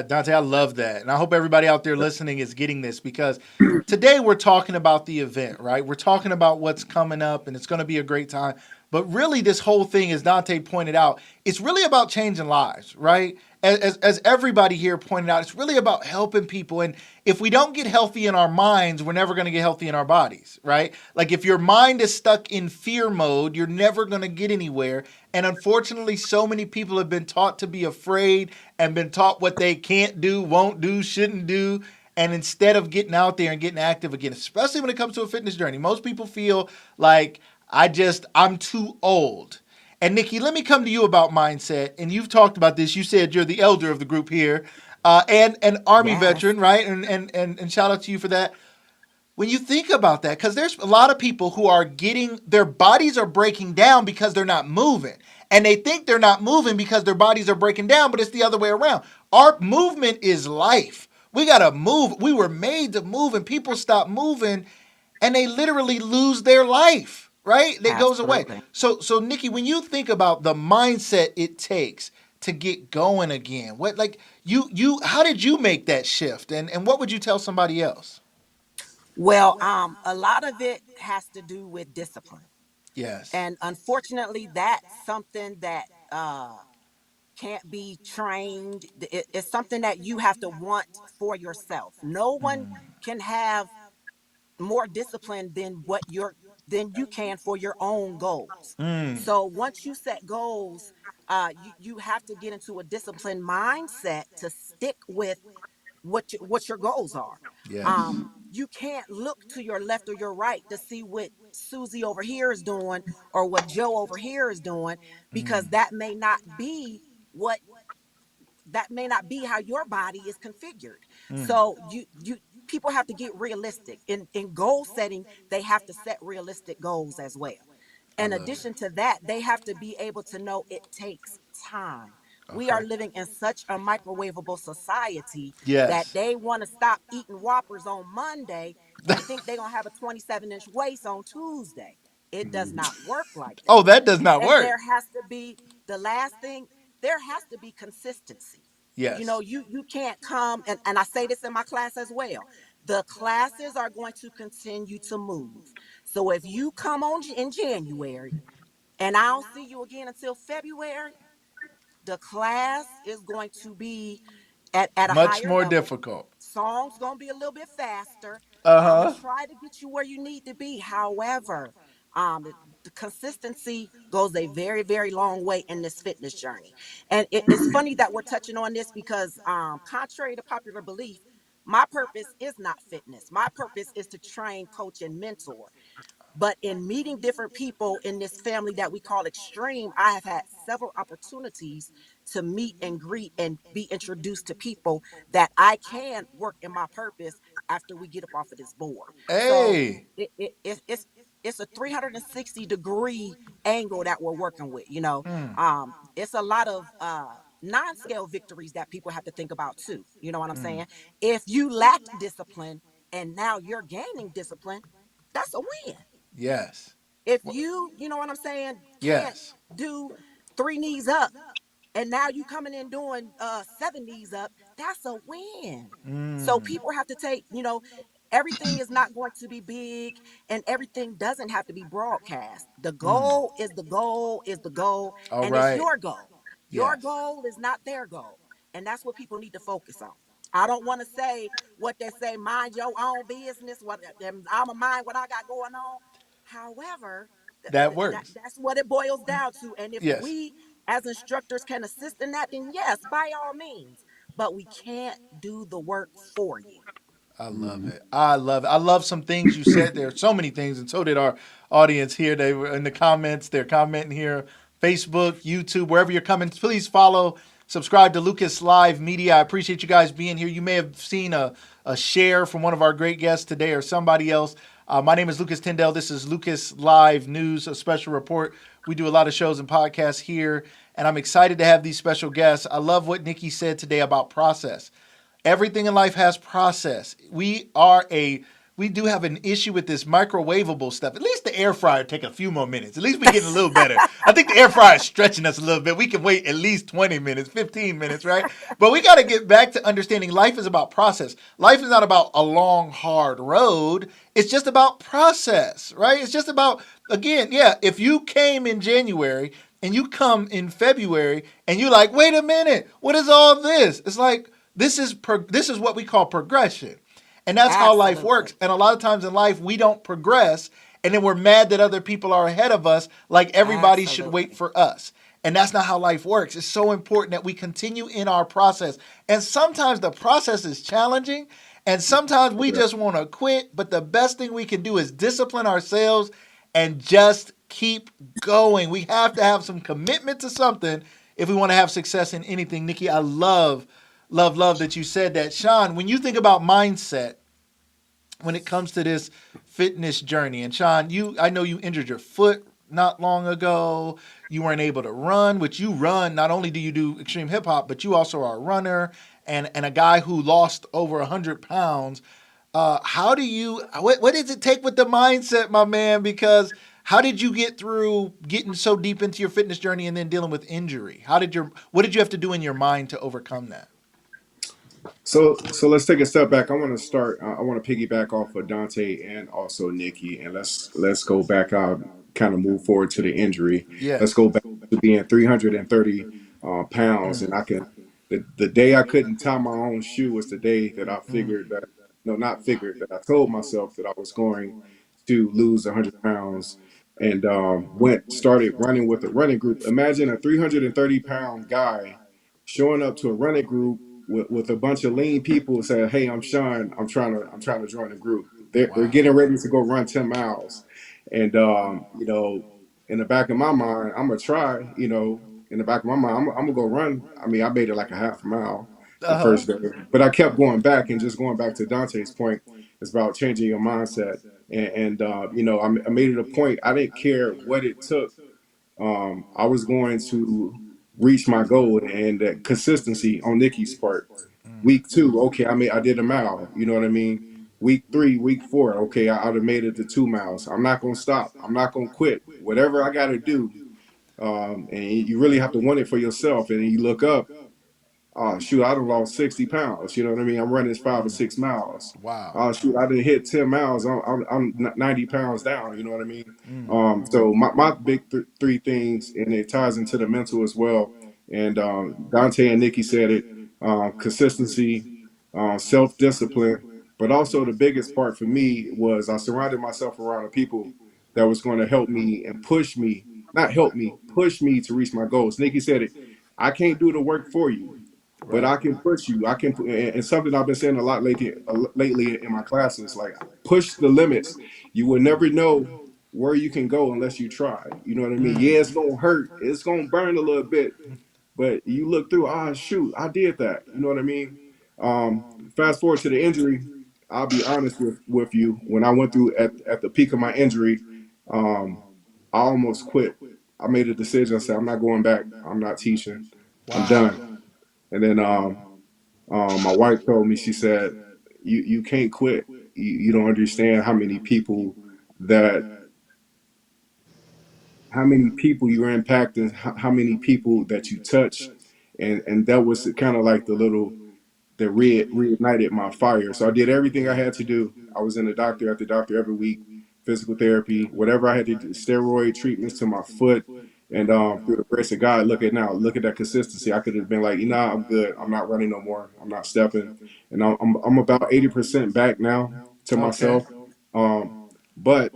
Speaker 1: Dante, I love that. And I hope everybody out there listening is getting this, because today we're talking about the event, right? We're talking about what's coming up, and it's going to be a great time. But really, this whole thing, as Dante pointed out, it's really about changing lives, right? As everybody here pointed out, it's really about helping people. And if we don't get healthy in our minds, we're never going to get healthy in our bodies, right? Like, if your mind is stuck in fear mode, you're never going to get anywhere. And unfortunately, so many people have been taught to be afraid and been taught what they can't do, won't do, shouldn't do. And instead of getting out there and getting active again, especially when it comes to a fitness journey, most people feel like I'm too old. And Nikki, let me come to you about mindset. And you've talked about this. You said you're the elder of the group here. and an Army
Speaker 3: Yes.
Speaker 1: veteran, right? And shout out to you for that. When you think about that, because there's a lot of people who are getting their bodies are breaking down because they're not moving. And they think they're not moving because their bodies are breaking down, but it's the other way around. Our movement is life. We got to move. We were made to move, and people stop moving and they literally lose their life, right? That goes away.
Speaker 3: Absolutely.
Speaker 1: So Nikki, when you think about the mindset it takes to get going again, what like how did you make that shift? And what would you tell somebody else?
Speaker 3: Well, a lot of it has to do with discipline.
Speaker 1: Yes.
Speaker 3: And unfortunately, that's something that can't be trained. It's something that you have to want for yourself. No one can have more discipline than you can for your own goals.
Speaker 1: Mm.
Speaker 3: So once you set goals, you have to get into a disciplined mindset to stick with what your goals are.
Speaker 1: Yes.
Speaker 3: You can't look to your left or your right to see what Susie over here is doing or what Joe over here is doing, because what that may not be how your body is configured. So you people have to get realistic in goal setting. They have to set realistic goals as well.
Speaker 1: I
Speaker 3: In
Speaker 1: love it.
Speaker 3: addition to that, they have to be able to know it takes time. We are
Speaker 1: Okay.
Speaker 3: living in such a microwavable society that
Speaker 1: Yes.
Speaker 3: they want to stop eating Whoppers on Monday and think they're going to have a 27-inch waist on Tuesday. It does not work like
Speaker 1: Oh,
Speaker 3: that.
Speaker 1: that does not
Speaker 3: And
Speaker 1: work.
Speaker 3: there has to be the last thing, there has to be consistency. You know,
Speaker 1: Yes.
Speaker 3: you can't come, and I say this in my class as well. The classes are going to continue to move. So if you come on in January and I don't see you again until February, the class is going to be at a
Speaker 1: Much
Speaker 3: higher
Speaker 1: more
Speaker 3: level.
Speaker 1: difficult.
Speaker 3: Song's gonna be a little bit faster.
Speaker 1: Uh
Speaker 3: I'm gonna
Speaker 1: huh.
Speaker 3: try to get you where you need to be. However, the consistency goes a very, very long way in this fitness journey. And it's funny that we're touching on this because, contrary to popular belief, my purpose is not fitness. My purpose is to train, coach, and mentor. But in meeting different people in this family that we call Extreme, I have had several opportunities to meet and greet and be introduced to people that I can work in my purpose after we get up off of this board. So
Speaker 1: Hey.
Speaker 3: it's a 360-degree angle that we're working with.
Speaker 1: Mm.
Speaker 3: It's a lot of non-scale victories that people have to think about too. You know what I'm
Speaker 1: Mm.
Speaker 3: saying? If you lacked discipline and now you're gaining discipline, that's a win.
Speaker 1: Yes.
Speaker 3: If
Speaker 1: Wha-
Speaker 3: you know what I'm saying, can't
Speaker 1: Yes.
Speaker 3: do 3 knees up and now you coming in doing 7 knees up, that's a win. So
Speaker 1: Mm.
Speaker 3: people have to take, everything is not going to be big and everything doesn't have to be broadcast. The
Speaker 1: Mm.
Speaker 3: goal is the goal is the goal,
Speaker 1: All
Speaker 3: and it's
Speaker 1: right.
Speaker 3: your goal. Your
Speaker 1: Yes.
Speaker 3: goal is not their goal. And that's what people need to focus on. I don't want to say what they say, mind your own business. What I'm a mind what I got going on. However,
Speaker 1: That works.
Speaker 3: that's what it boils down to. And if
Speaker 1: Yes.
Speaker 3: we as instructors can assist in that, then yes, by all means. But we can't do the work for you.
Speaker 1: I love it. I love it. I love some things you said. There are so many things, and so did our audience here. They were in the comments. They're commenting here. Facebook, YouTube, wherever you're coming, please follow, subscribe to Lucas Live Media. I appreciate you guys being here. You may have seen a share from one of our great guests today or somebody else. My name is Lucas Tyndale. This is Lucas Live News, a special report. We do a lot of shows and podcasts here, and I'm excited to have these special guests. I love what Nikki said today about process. Everything in life has process. We do have an issue with this microwavable stuff. At least the air fryer take a few more minutes. At least we're getting a little better. I think the air fryer is stretching us a little bit. We can wait at least 20 minutes, 15 minutes, right? But we got to get back to understanding life is about process. Life is not about a long, hard road. It's just about process, right? It's just about, again, yeah, if you came in January and you come in February and you're like, wait a minute, what is all this? It's like, this is what we call progression. And that's how life
Speaker 3: Absolutely.
Speaker 1: works. And a lot of times in life, we don't progress. And then we're mad that other people are ahead of us, like everybody should wait
Speaker 3: Absolutely.
Speaker 1: for us. And that's not how life works. It's so important that we continue in our process. And sometimes the process is challenging. And sometimes we
Speaker 2: Yeah.
Speaker 1: just want to quit. But the best thing we can do is discipline ourselves and just keep going. We have to have some commitment to something if we want to have success in anything. Nikki, I love love that you said that. Sean, when you think about mindset, when it comes to this fitness journey, and Sean, I know you injured your foot not long ago. You weren't able to run, which you run. Not only do you do extreme hip hop, but you also are a runner and a guy who lost over 100 pounds. How do you? What does it take with the mindset, my man? Because how did you get through getting so deep into your fitness journey and then dealing with injury? What did you have to do in your mind to overcome that?
Speaker 2: So let's take a step back. I want to start. I want to piggyback off of Dante and also Nikki, and let's go back out, kind of move forward to the injury. Let's
Speaker 1: Yes.
Speaker 2: go back to being 330 pounds, and I can. The day I couldn't tie my own shoe was the day that I figured that, no, not figured, that I told myself that I was going to lose 100 pounds, and went started running with a running group. Imagine a 330-pound guy showing up to a running group with a bunch of lean people saying, "Hey, I'm Sean. I'm trying to join the group." They're
Speaker 1: Wow.
Speaker 2: getting ready to go run 10 miles, and in the back of my mind, I'm gonna try. In the back of my mind, I'm gonna go run. I mean, I made it like a half a mile the
Speaker 1: Uh huh.
Speaker 2: first day, but I kept going back, and just going back to Dante's point, it's about changing your mindset. I made it a point. I didn't care what it took. I was going to reach my goal, and that consistency on Nikki's part. Week two, okay, I did a mile. You know what I mean? Week three, week four, okay, I'd have made it to 2 miles. I'm not gonna stop. I'm not gonna quit. Whatever I got to do, and you really have to want it for yourself. And you look up, oh shoot, I done lost 60 pounds. You know what I mean? I'm running 5 or 6 miles.
Speaker 1: Wow.
Speaker 2: Oh shoot, I didn't hit 10 miles. I'm 90 pounds down. You know what I mean? So my big three things, and it ties into the mental as well. And Dante and Nikki said it: consistency, self discipline, but also the biggest part for me was I surrounded myself around the people that was going to help me and push me, not help me, push me to reach my goals. Nikki said it: I can't do the work for you, but
Speaker 1: Right.
Speaker 2: I can push you. I can, and something I've been saying a lot lately in my classes, like push the limits. You will never know where you can go unless you try. You know what I mean? Yeah, it's gonna hurt. It's gonna burn a little bit, but you look through. Ah, shoot, I did that. You know what I mean? Fast forward to the injury. I'll be honest with you. When I went through at the peak of my injury, um, I almost quit. I made a decision. I said, I'm not going back. I'm not teaching. I'm
Speaker 1: Wow.
Speaker 2: done. And then my wife told me, she said, you can't quit. You don't understand that how many people you're impacting, how many people that you touch, and that was kind of like the little that reignited my fire. So I did everything I had to do. I was in the doctor at the doctor every week, physical therapy, whatever I had to do, steroid treatments to my foot. And through the grace of God, look at that consistency. I could have been like, I'm good. I'm not running no more. I'm not stepping. And I'm about 80% back now to
Speaker 1: Okay.
Speaker 2: myself. Um, but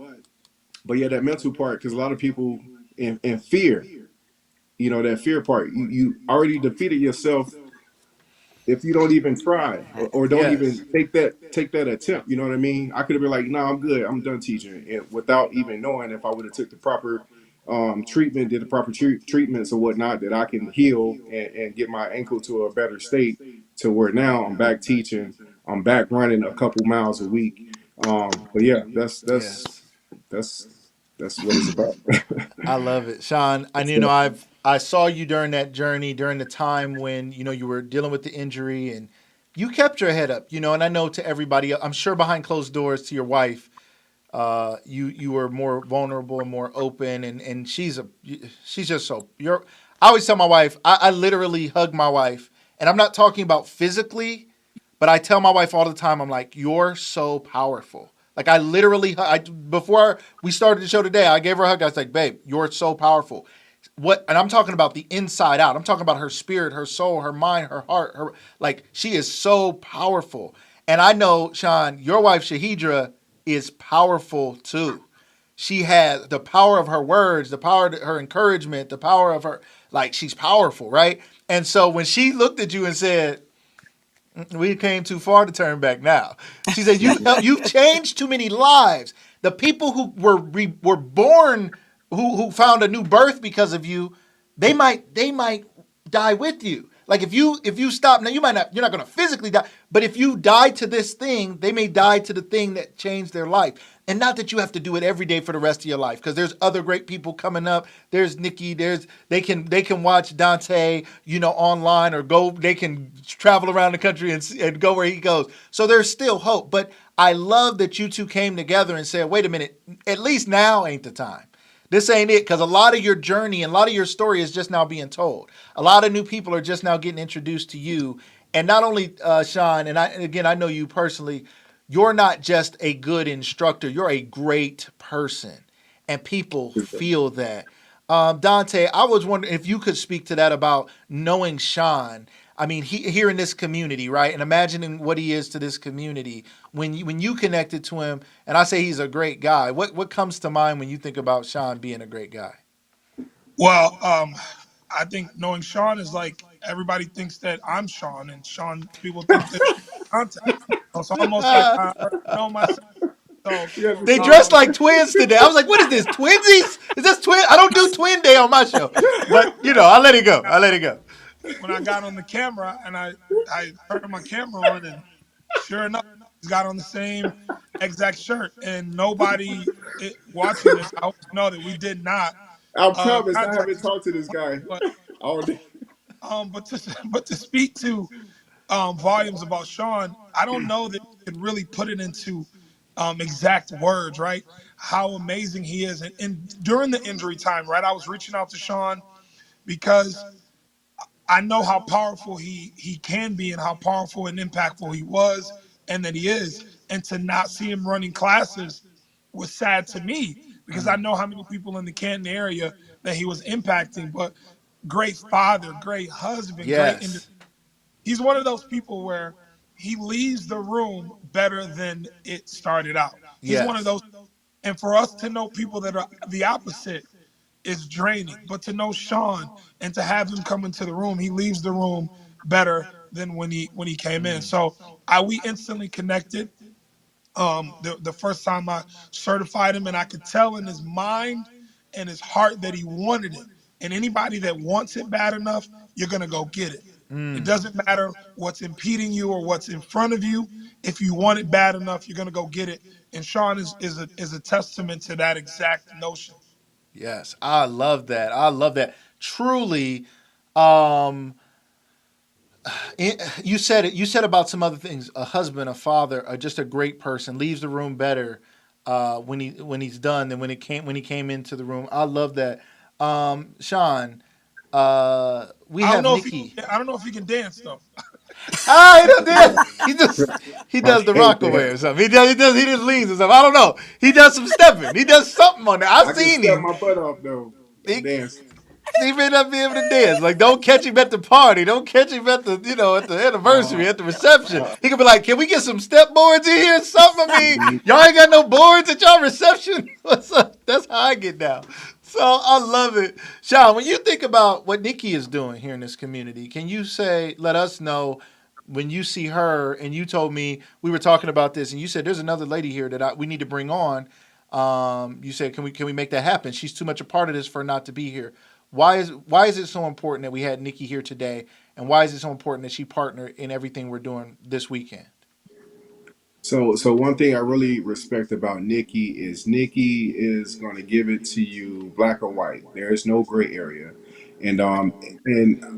Speaker 2: but yeah, that mental part, because a lot of people in fear, that fear part, you already defeated yourself if you don't even try, or don't even
Speaker 1: Yes.
Speaker 2: take that attempt. You know what I mean? I could have been like, no, I'm good, I'm done teaching, and without even knowing, if I would have took the proper treatment, did the proper treatments or whatnot, that I can heal and get my ankle to a better state, to where now I'm back teaching, I'm back running a couple miles a week. But yeah,
Speaker 1: Yes.
Speaker 2: that's that's what it's about.
Speaker 1: I love it, Sean. And I saw you during that journey, during the time when you were dealing with the injury, and you kept your head up. And I know to everybody, I'm sure behind closed doors to your wife, you were more vulnerable and more open, and she's just so you're. I always tell my wife, I literally hug my wife, and I'm not talking about physically, but I tell my wife all the time, I'm like, you're so powerful. Like I literally, before we started the show today, I gave her a hug. I was like, babe, you're so powerful. What? And I'm talking about the inside out. I'm talking about her spirit, her soul, her mind, her heart. Her like she is so powerful. And I know, Sean, your wife Shahidra is powerful too. She has the power of her words, the power of her encouragement, the power of her like she's powerful, right? And so when she looked at you and said, we came too far to turn back now. She said, you've changed too many lives. The people who were born, who found a new birth because of you, they might die with you. Like if you stop now, you're not going to physically die, but if you die to this thing, they may die to the thing that changed their life. And not that you have to do it every day for the rest of your life, because there's other great people coming up. There's Nikki. They can watch Dante, online, or go. They can travel around the country and go where he goes. So there's still hope. But I love that you two came together and said, wait a minute, at least now ain't the time. This ain't it, because a lot of your journey and a lot of your story is just now being told. A lot of new people are just now getting introduced to you, and not only Sean. And I know you personally. You're not just a good instructor. You're a great person, and people feel that. Dante, I was wondering if you could speak to that about knowing Sean. I mean, here in this community, right? And imagining what he is to this community when you connected to him. And I say he's a great guy. What comes to mind when you think about Sean being a great guy?
Speaker 4: Well, I think knowing Sean is like everybody thinks that I'm Sean, and Sean people think that Sean contact. So it's almost like I already know myself. So,
Speaker 2: You have to
Speaker 1: They
Speaker 2: slow
Speaker 1: dressed
Speaker 2: down.
Speaker 1: like twins today. I was like, what is this? Twinsies? Is this twin? I don't do twin day on my show. But I let it go. I let it go.
Speaker 4: when I got on the camera and I turned my camera on, and sure enough, he's got on the same exact shirt, and nobody watching this, I always know that we did not
Speaker 2: I promise I
Speaker 4: contact
Speaker 2: haven't
Speaker 4: each
Speaker 2: talked to this guy
Speaker 4: other.
Speaker 2: all day.
Speaker 4: But to speak to volumes about Sean, I don't know that you could really put it into exact words, right? How amazing he is, and during the injury time, right? I was reaching out to Sean because I know how powerful he can be and how powerful and impactful he was and that he is. And to not see him running classes was sad to me because I know how many people in the Canton area that he was impacting. But great father, great husband, great individual.
Speaker 1: Yes.
Speaker 4: He's one of those people where he leaves the room better than it started out. He's one of
Speaker 1: Yes.
Speaker 4: those. And for us to know people that are the opposite is draining. But to know Sean and to have him come into the room, he leaves the room better than when he came in. So we instantly connected. The first time I certified him, and I could tell in his mind and his heart that he wanted it. And anybody that wants it bad enough, you're gonna go get it. It doesn't matter what's impeding you or what's in front of you. If you want it bad enough, you're gonna go get it. And Sean is a testament to that exact notion.
Speaker 1: Yes. I love that. I love that. Truly, um, you said it. You said about some other things. A husband, a father, just a great person leaves the room better when he's done than when he came into the room. I love that. Sean, we
Speaker 4: I don't
Speaker 1: have
Speaker 4: know if he
Speaker 1: Nikki.
Speaker 4: I don't know if he can dance though.
Speaker 1: He does that. He
Speaker 2: I
Speaker 1: does the
Speaker 2: can't
Speaker 1: rockaway or
Speaker 2: dance.
Speaker 1: something. He just leans or something. I don't know. He does some stepping. He does something on there. I've
Speaker 2: I can
Speaker 1: seen
Speaker 2: step
Speaker 1: him.
Speaker 2: my butt off though. I'm
Speaker 1: He,
Speaker 2: dancing.
Speaker 1: he may not be able to dance. Like, don't catch him at the party. Don't catch him at the anniversary,
Speaker 2: Uh,
Speaker 1: at the reception.
Speaker 2: uh,
Speaker 1: He could be like, "Can we get some step boards in here or something?" I mean,
Speaker 2: mm,
Speaker 1: y'all ain't got no boards at y'all reception. What's up? That's how I get down. So I love it, Sean. When you think about what Nikki is doing here in this community, can you let us know when you see her? And you told me we were talking about this, and you said there's another lady here that we need to bring on. You said, can we make that happen? She's too much a part of this for her not to be here. Why is it so important that we had Nikki here today, and why is it so important that she partnered in everything we're doing this weekend?
Speaker 2: so one thing I really respect about Nikki is going to give it to you black or white. There is no gray area, and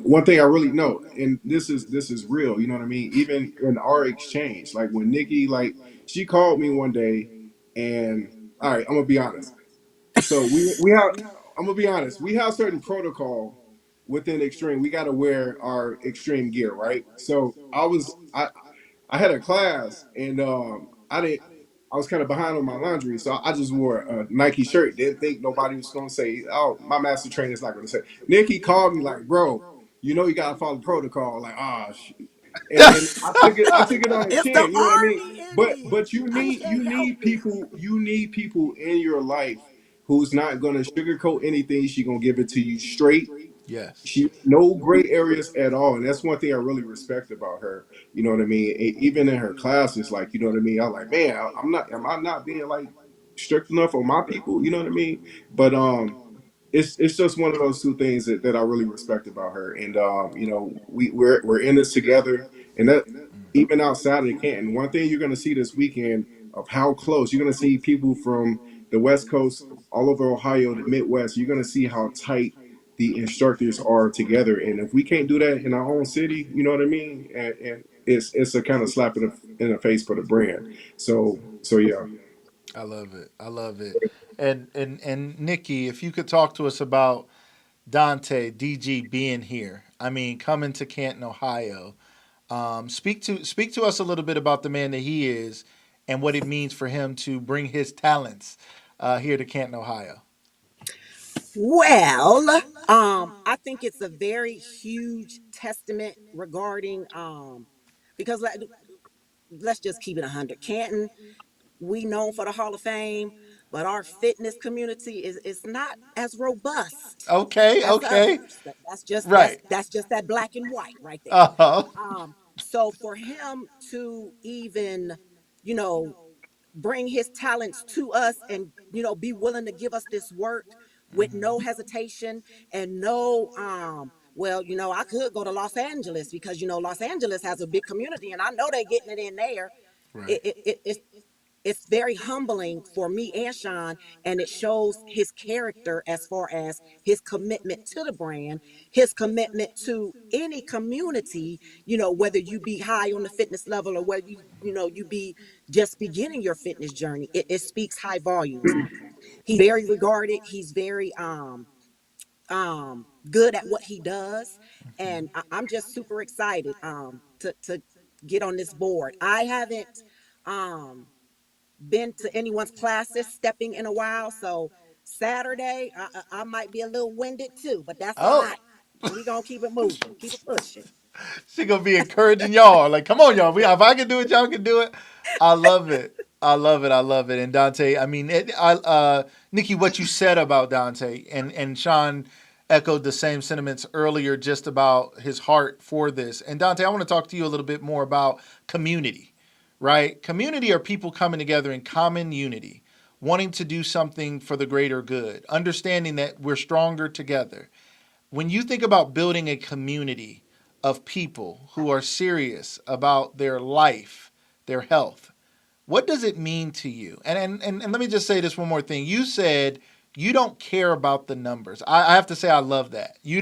Speaker 2: one thing I really know, and this is real. You know what I mean? Even in our exchange, like when Nikki, like she called me one day, and all right, I'm gonna be honest. So we have. I'm gonna be honest. We have certain protocol within Extreme. We got to wear our extreme gear, right? So I had a class and I didn't. I was kind of behind on my laundry, so I just wore a Nike shirt. Didn't think nobody was gonna say, "Oh, my master trainer's not gonna say." Nikki called me like, "Bro, you gotta follow protocol." Like, and I took it on the
Speaker 3: It's the
Speaker 2: chin. You know what I mean?
Speaker 3: army in me.
Speaker 2: But you
Speaker 3: I
Speaker 2: need
Speaker 3: can't
Speaker 2: you
Speaker 3: help
Speaker 2: need
Speaker 3: it.
Speaker 2: people in your life who's not gonna sugarcoat anything. She gonna give it to you straight.
Speaker 1: Yes.
Speaker 2: She no gray areas at all, and that's one thing I really respect about her. You know what I mean? Even in her classes, like you know what I mean. I'm like, man, am I not being like strict enough on my people? You know what I mean? But it's just one of those two things that I really respect about her. And you know, we're in this together, and that even outside of Canton, one thing you're going to see this weekend of how close you're going to see people from the West Coast, all over Ohio, the Midwest. You're going to see how tight the instructors are together, and if we can't do that in our own city, you know what I mean? And it's a kind of slap in the face for the brand. So yeah.
Speaker 1: I love it. I love it. And Nikki, if you could talk to us about Dante DG being here. I mean, coming to Canton, Ohio. Speak to us a little bit about the man that he is and what it means for him to bring his talents here to Canton, Ohio.
Speaker 3: Well, I think it's a very huge testament regarding because let's just keep it 100. Canton, we known for the Hall of Fame, but our fitness community is not as robust
Speaker 1: Okay,
Speaker 3: as the
Speaker 1: okay,
Speaker 3: others. That's just
Speaker 1: right.
Speaker 3: that black and white right there.
Speaker 1: Uh huh.
Speaker 3: So for him to even, you know, bring his talents to us and be willing to give us this work with no hesitation and no well, I could go to Los Angeles because Los Angeles has a big community and I know they're getting it in there.
Speaker 1: Right.
Speaker 3: It's very humbling for me and Sean, and it shows his character as far as his commitment to the brand, his commitment to any community, whether you be high on the fitness level or whether you be just beginning your fitness journey. It speaks high volumes. He's very regarded. He's very good at what he does, and I'm just super excited to get on this board. I haven't um been to anyone's classes stepping in a while, so Saturday I might be a little winded too, but that's all
Speaker 1: Oh,
Speaker 3: right. We gonna keep it moving, keep it pushing.
Speaker 1: she gonna be encouraging y'all. Like, come on, y'all. If I can do it, y'all can do it. I love it. I love it. I love it. And Dante, I mean, Nikki, what you said about Dante, and Sean echoed the same sentiments earlier, just about his heart for this. And Dante, I want to talk to you a little bit more about community. Right? Community are people coming together in common unity, wanting to do something for the greater good, understanding that we're stronger together. When you think about building a community of people who are serious about their life, their health, what does it mean to you? And let me just say this one more thing. You said you don't care about the numbers. I have to say I love that. You're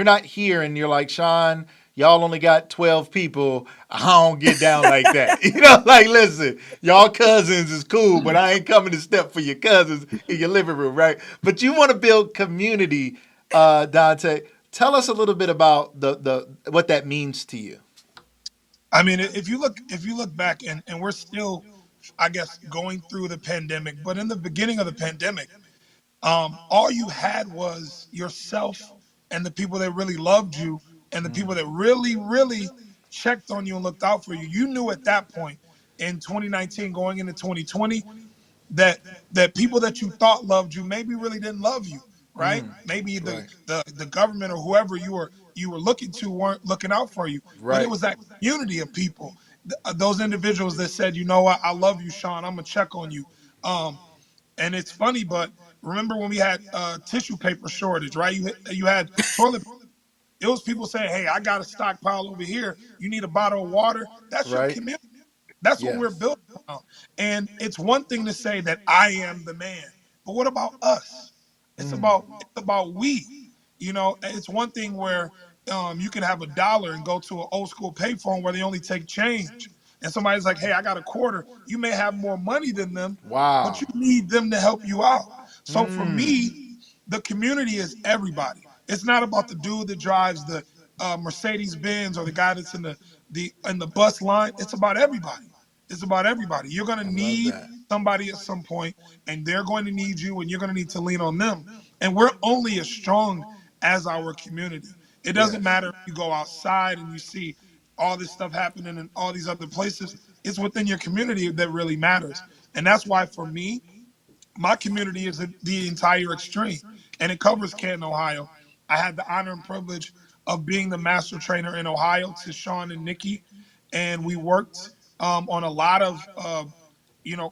Speaker 1: not here and you're like, Sean, y'all only got 12 people. I don't get down like that. Like, listen, y'all cousins is cool, but I ain't coming to step for your cousins in your living room, right? But you want to build community, Dante. Tell us a little bit about the what that means to you.
Speaker 4: I mean, if you look back, and we're still, I guess, going through the pandemic, but in the beginning of the pandemic, all you had was yourself and the people that really loved you and the people that really, really checked on you and looked out for you. You knew at that point in 2019, going into 2020, that people that you thought loved you maybe really didn't love you, right? Maybe the
Speaker 1: Right.
Speaker 4: the government or whoever you were looking to weren't looking out for you, but it
Speaker 1: Right.
Speaker 4: was that community of people, those individuals that said, you know what, I love you, Sean. I'm gonna check on you. Um, and it's funny, but remember when we had tissue paper shortage, right? You had toilet. It was people saying, "Hey, I got a stockpile over here. You need a bottle of water." That's your
Speaker 1: Right.
Speaker 4: community. That's what we're
Speaker 1: Yes.
Speaker 4: built around. And it's one thing to say that I am the man, but what about us? It's about we. It's one thing where you can have $1 and go to an old school payphone where they only take change, and somebody's like, "Hey, I got a quarter." You may have more money than them, but
Speaker 1: Wow.
Speaker 4: you need them to help you out. So for me, the community is everybody. It's not about the dude that drives the Mercedes Benz or the guy that's in the bus line. It's about everybody. It's about everybody. You're gonna
Speaker 1: I love
Speaker 4: need
Speaker 1: that.
Speaker 4: somebody at some point, and they're going to need you, and you're gonna need to lean on them. And we're only as strong as our community. It doesn't
Speaker 1: Yes.
Speaker 4: matter if you go outside and you see all this stuff happening in all these other places. It's within your community that really matters. And that's why for me, my community is the entire extreme, and it covers Canton, Ohio. I had the honor and privilege of being the master trainer in Ohio to Sean and Nikki, and we worked on a lot of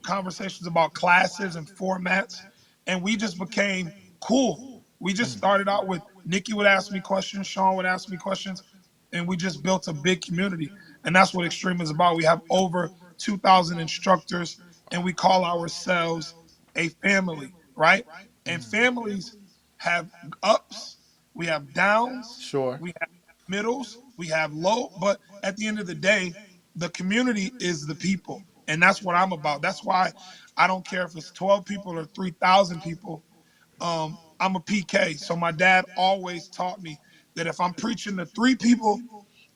Speaker 4: conversations about classes and formats, and we just became cool. We just started out with Nikki would ask me questions, Sean would ask me questions, and we just built a big community. And that's what Extreme is about. We have over 2,000 instructors, and we call ourselves a family, right? And families have ups, we have downs,
Speaker 1: Sure.
Speaker 4: we have middles, we have low, but at the end of the day, the community is the people. And that's what I'm about. That's why I don't care if it's 12 people or 3,000 people. I'm a PK. So my dad always taught me that if I'm preaching to 3 people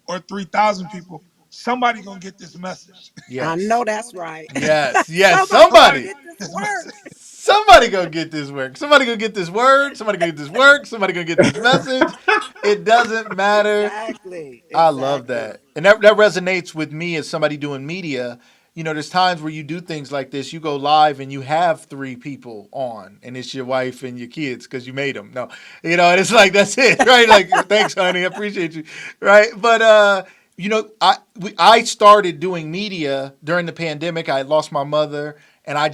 Speaker 4: or 3,000 people, somebody gonna get this message.
Speaker 3: I
Speaker 1: Yes.
Speaker 3: know that's right.
Speaker 1: Yes. Yes.
Speaker 3: Somebody gonna
Speaker 1: Somebody.
Speaker 3: get this
Speaker 4: This
Speaker 3: work.
Speaker 4: message.
Speaker 1: Somebody gonna get this work. Somebody gonna get this word. Somebody gonna get this work. Somebody gonna get this message. It doesn't matter.
Speaker 3: Exactly.
Speaker 1: I love
Speaker 3: Exactly.
Speaker 1: that. And that resonates with me as somebody doing media. You know, there's times where you do things like this. You go live and you have 3 people on, and it's your wife and your kids because you made them. No, and it's like that's it, right? Like, thanks, honey, I appreciate you, right? But I started doing media during the pandemic. I had lost my mother, and I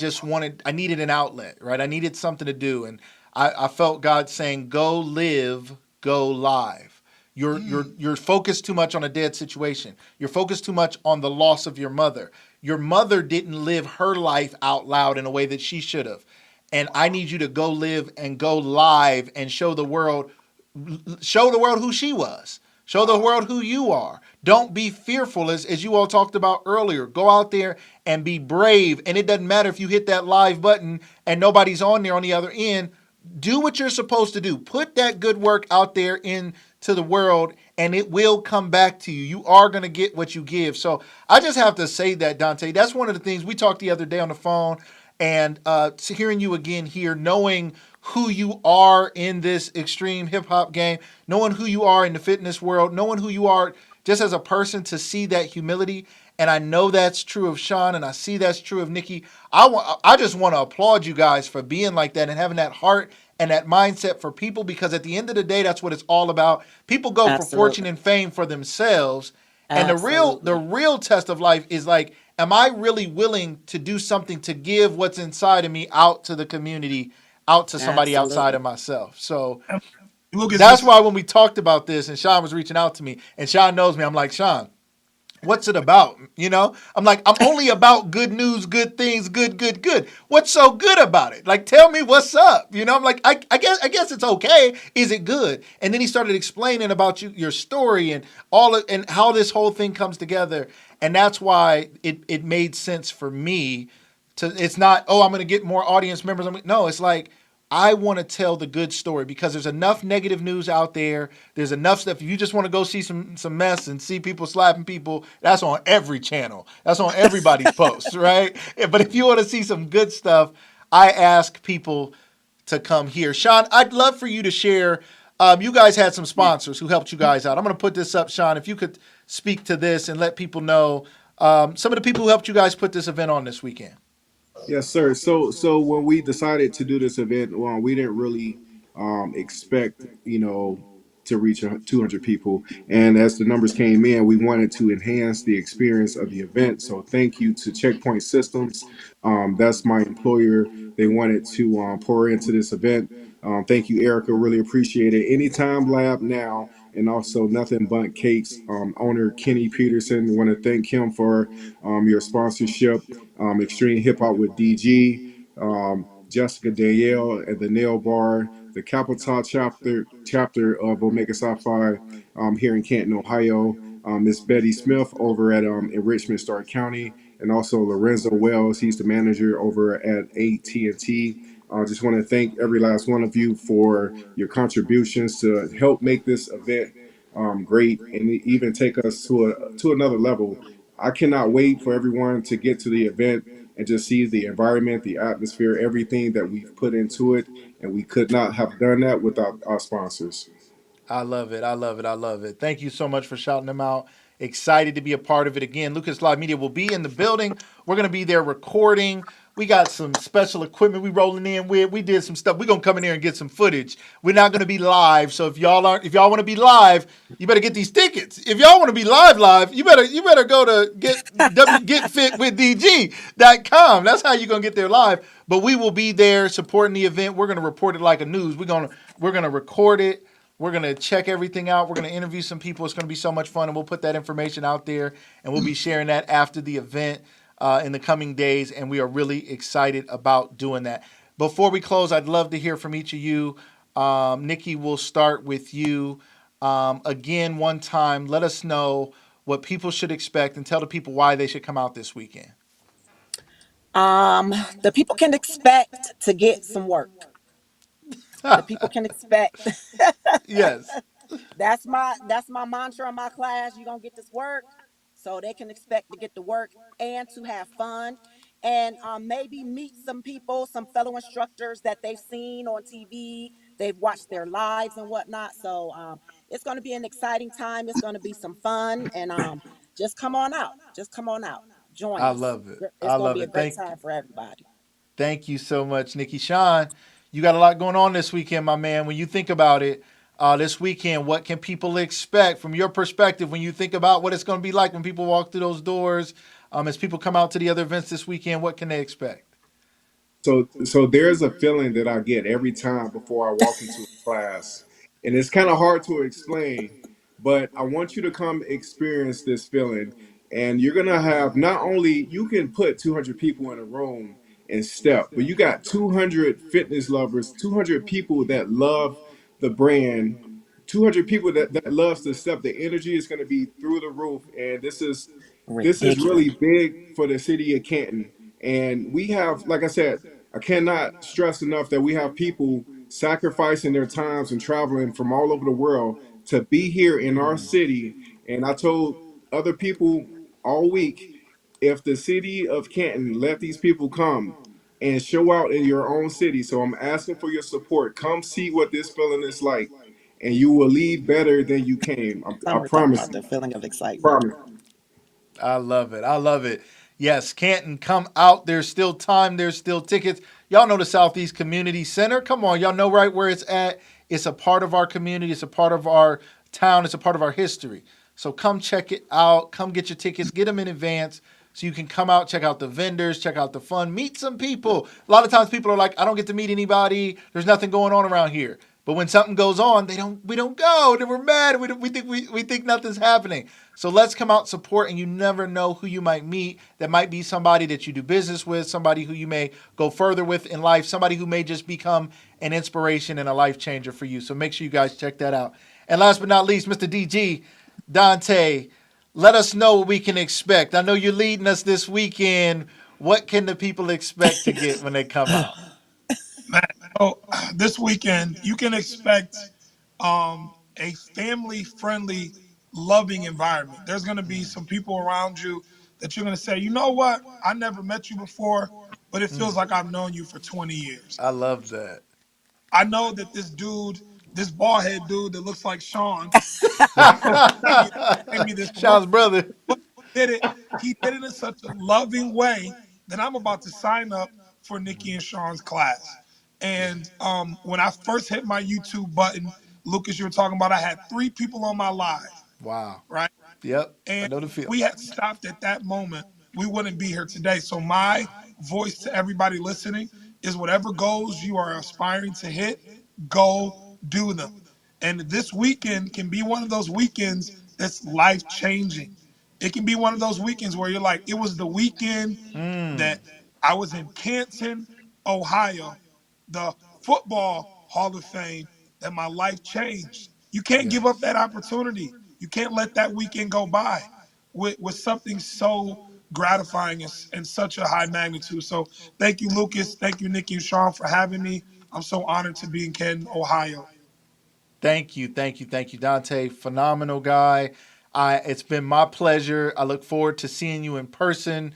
Speaker 1: needed an outlet, right? I needed something to do, and I felt God saying, "Go live, go live." You're focused too much on a dead situation. You're focused too much on the loss of your mother. Your mother didn't live her life out loud in a way that she should have. And I need you to go live and go live and show the world who she was. Show the world who you are. Don't be fearful, as you all talked about earlier. Go out there and be brave. And it doesn't matter if you hit that live button and nobody's on there on the other end. Do what you're supposed to do. Put that good work out there into the world, and it will come back to you. You are going to get what you give. So I just have to say that, Dontaye. That's one of the things we talked the other day on the phone, and hearing you again here, knowing who you are in this extreme hip hop game, knowing who you are in the fitness world, knowing who you are just as a person, to see that humility. And I know that's true of Sean, and I see that's true of Nikki. I just want to applaud you guys for being like that and having that heart and that mindset for people, because at the end of the day, that's what it's all about. People go for fortune
Speaker 3: Absolutely.
Speaker 1: and fame for themselves. And the
Speaker 3: Absolutely.
Speaker 1: real test of life is like, am I really willing to do something to give what's inside of me out to the community, out to somebody outside
Speaker 3: Absolutely.
Speaker 1: of myself? So
Speaker 4: And Lucas,
Speaker 1: that's
Speaker 4: this
Speaker 1: why when we talked about this and Sean was reaching out to me, and Sean knows me, I'm like, Sean, what's it about? I'm like, I'm only about good news, good things, good, good, good. What's so good about it? Like, tell me what's up. I'm like, I guess it's okay. Is it good? And then he started explaining about your story and and how this whole thing comes together. And that's why it made sense for me to. It's not, oh, I'm going to get more audience members. No, it's like, I want to tell the good story, because there's enough negative news out there. There's enough stuff. If you just want to go see some mess and see people slapping people, that's on every channel. That's on everybody's posts, right? But if you want to see some good stuff, I ask people to come here. Sean, I'd love for you to share. You guys had some sponsors who helped you guys out. I'm going to put this up, Sean. If you could speak to this and let people know some of the people who helped you guys put this event on this weekend.
Speaker 2: Yes, sir. So when we decided to do this event, well, we didn't really expect, to reach 200 people. And as the numbers came in, we wanted to enhance the experience of the event. So thank you to Checkpoint Systems. That's my employer. They wanted to pour into this event. Thank you, Erica. Really appreciate it. Anytime Lab Now, and also Nothing But Cakes owner Kenny Peterson. Want to thank him for your sponsorship. Extreme Hip Hop with DG, Jessica Danielle at the Nail Bar, the Capital chapter of Omega Psi Phi here in Canton, Ohio. Miss Betty Smith over at in Richmond, Stark County, and also Lorenzo Wells. He's the manager over at AT&T. I just want to thank every last one of you for your contributions to help make this event great and even take us to another level. I cannot wait for everyone to get to the event and just see the environment, the atmosphere, everything that we've put into it. And we could not have done that without our sponsors.
Speaker 1: I love it. I love it. I love it. Thank you so much for shouting them out. Excited to be a part of it again. Lucas Live Media will be in the building. We're going to be there recording. We got some special equipment we rolling in with. We did some stuff. We're going to come in here and get some footage. We're not going to be live. So if y'all want to be live, you better get these tickets. If y'all want to be live, you better go to getfitwithdg.com. That's how you're going to get there live. But we will be there supporting the event. We're going to report it like a news. We're going to We're gonna record it. We're gonna check everything out. We're gonna interview some people. It's gonna be so much fun, and we'll put that information out there, and we'll be sharing that after the event in the coming days. And we are really excited about doing that. Before we close, I'd love to hear from each of you. Nikki, we'll start with you. Again, one time, let us know what people should expect and tell the people why they should come out this weekend.
Speaker 3: Um, the people can expect to get some work. The people can expect
Speaker 1: Yes,
Speaker 3: that's my mantra in my class. You're gonna get this work. So they can expect to get the work and to have fun and maybe meet some people, some fellow instructors that they've seen on TV. They've watched their lives and whatnot. So it's going to be an exciting time. It's going to be some fun. And just come on out. Just come on out. Join
Speaker 1: I
Speaker 3: us.
Speaker 1: love it.
Speaker 3: It's
Speaker 1: I
Speaker 3: going to
Speaker 1: love
Speaker 3: be a
Speaker 1: it.
Speaker 3: great time for everybody.
Speaker 1: Thank you so much, Nikki. Sean, you got a lot going on this weekend, my man. When you think about it, this weekend, what can people expect from your perspective when you think about what it's going to be like when people walk through those doors? As people come out to the other events this weekend, what can they expect?
Speaker 2: So there's a feeling that I get every time before I walk into a class, and it's kind of hard to explain, but I want you to come experience this feeling. And you're gonna have, not only you can put 200 people in a room and step, but you got 200 fitness lovers, 200 people that love the brand, 200 people that loves the step. The energy is going to be through the roof, and this is
Speaker 3: Ridiculous.
Speaker 2: really big for the city of Canton. And we have, like I said, I cannot stress enough that we have people sacrificing their times and traveling from all over the world to be here in our city. And I told other people all week, if the city of Canton let these people come and show out in your own city, so I'm asking for your support. Come see what this feeling is like, and you will leave better than you came. I
Speaker 3: We're talking
Speaker 2: promise
Speaker 3: about
Speaker 2: you.
Speaker 3: the feeling of excitement.
Speaker 2: Promise.
Speaker 1: I love it. I love it. Yes, Canton, come out. There's still time. There's still tickets. Y'all know the Southeast Community Center. Come on, y'all know right where it's at. It's a part of our community. It's a part of our town. It's a part of our history. So come check it out. Come get your tickets. Get them in advance so you can come out, check out the vendors, check out the fun, meet some people. A lot of times people are like, I don't get to meet anybody. There's nothing going on around here. But when something goes on, we don't go, and then we're mad. We think nothing's happening. So let's come out, support, and you never know who you might meet. That might be somebody that you do business with, somebody who you may go further with in life, somebody who may just become an inspiration and a life changer for you. So make sure you guys check that out. And last but not least, Mr. DG, Dante, let us know what we can expect. I know you're leading us this weekend. What can the people expect to get when they come out?
Speaker 4: Man, so this weekend you can expect a family friendly, loving environment. There's going to be some people around you that you're going to say, you know what, I never met you before, but it feels like I've known you for 20 years.
Speaker 1: I love that.
Speaker 4: I know that this dude, this bald head dude that looks like Sean, gave me this award,
Speaker 1: Sean's brother.
Speaker 4: but he did it in such a loving way that I'm about to sign up for Nikki and Sean's class. And when I first hit my YouTube button, Lucas, you were talking about, I had 3 people on my live,
Speaker 1: Wow.
Speaker 4: right?
Speaker 1: Yep. I
Speaker 4: And
Speaker 1: know the
Speaker 4: if
Speaker 1: feeling.
Speaker 4: we had stopped at that moment, we wouldn't be here today. So my voice to everybody listening is, whatever goals you are aspiring to hit, go do them. And this weekend can be one of those weekends that's life changing. It can be one of those weekends where you're like, it was the weekend
Speaker 1: Mm.
Speaker 4: that I was in Canton, Ohio, the football Hall of Fame, that my life changed. You can't give up
Speaker 1: Yes.
Speaker 4: that opportunity. You can't let that weekend go by with something so gratifying and such a high magnitude. So thank you, Lucas. Thank you, Nikki and Sean, for having me. I'm so honored to be in Canton, Ohio.
Speaker 1: Thank you, thank you, thank you, Dante. Phenomenal guy. It's been my pleasure. I look forward to seeing you in person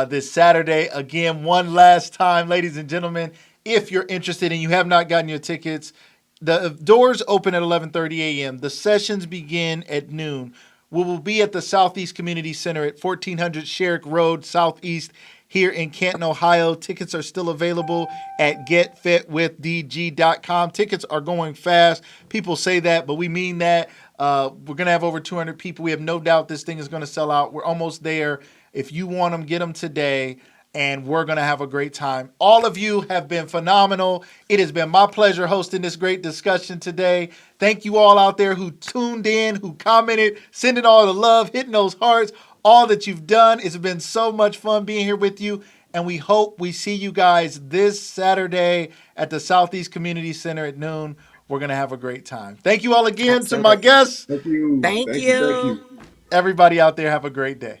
Speaker 1: this Saturday. Again, one last time, ladies and gentlemen, if you're interested and you have not gotten your tickets, the doors open at 11:30 a.m. The sessions begin at noon. We will be at the Southeast Community Center at 1400 Sherrick Road, Southeast, here in Canton, Ohio. Tickets are still available at getfitwithdg.com. Tickets are going fast. People say that, but we mean that. We're going to have over 200 people. We have no doubt this thing is going to sell out. We're almost there. If you want them, get them today. and we're going to have a great time. All of you have been phenomenal. It has been my pleasure hosting this great discussion today. Thank you all out there who tuned in, who commented, sending all the love, hitting those hearts, all that you've done. It's been so much fun being here with you, and we hope we see you guys this Saturday at the Southeast Community Center at noon. We're going to have a great time. Thank you all again to my
Speaker 3: Absolutely.
Speaker 1: guests.
Speaker 2: Thank you.
Speaker 3: Thank
Speaker 2: Thank you. Thank
Speaker 3: you.
Speaker 2: you.
Speaker 1: Everybody out there, have a great day.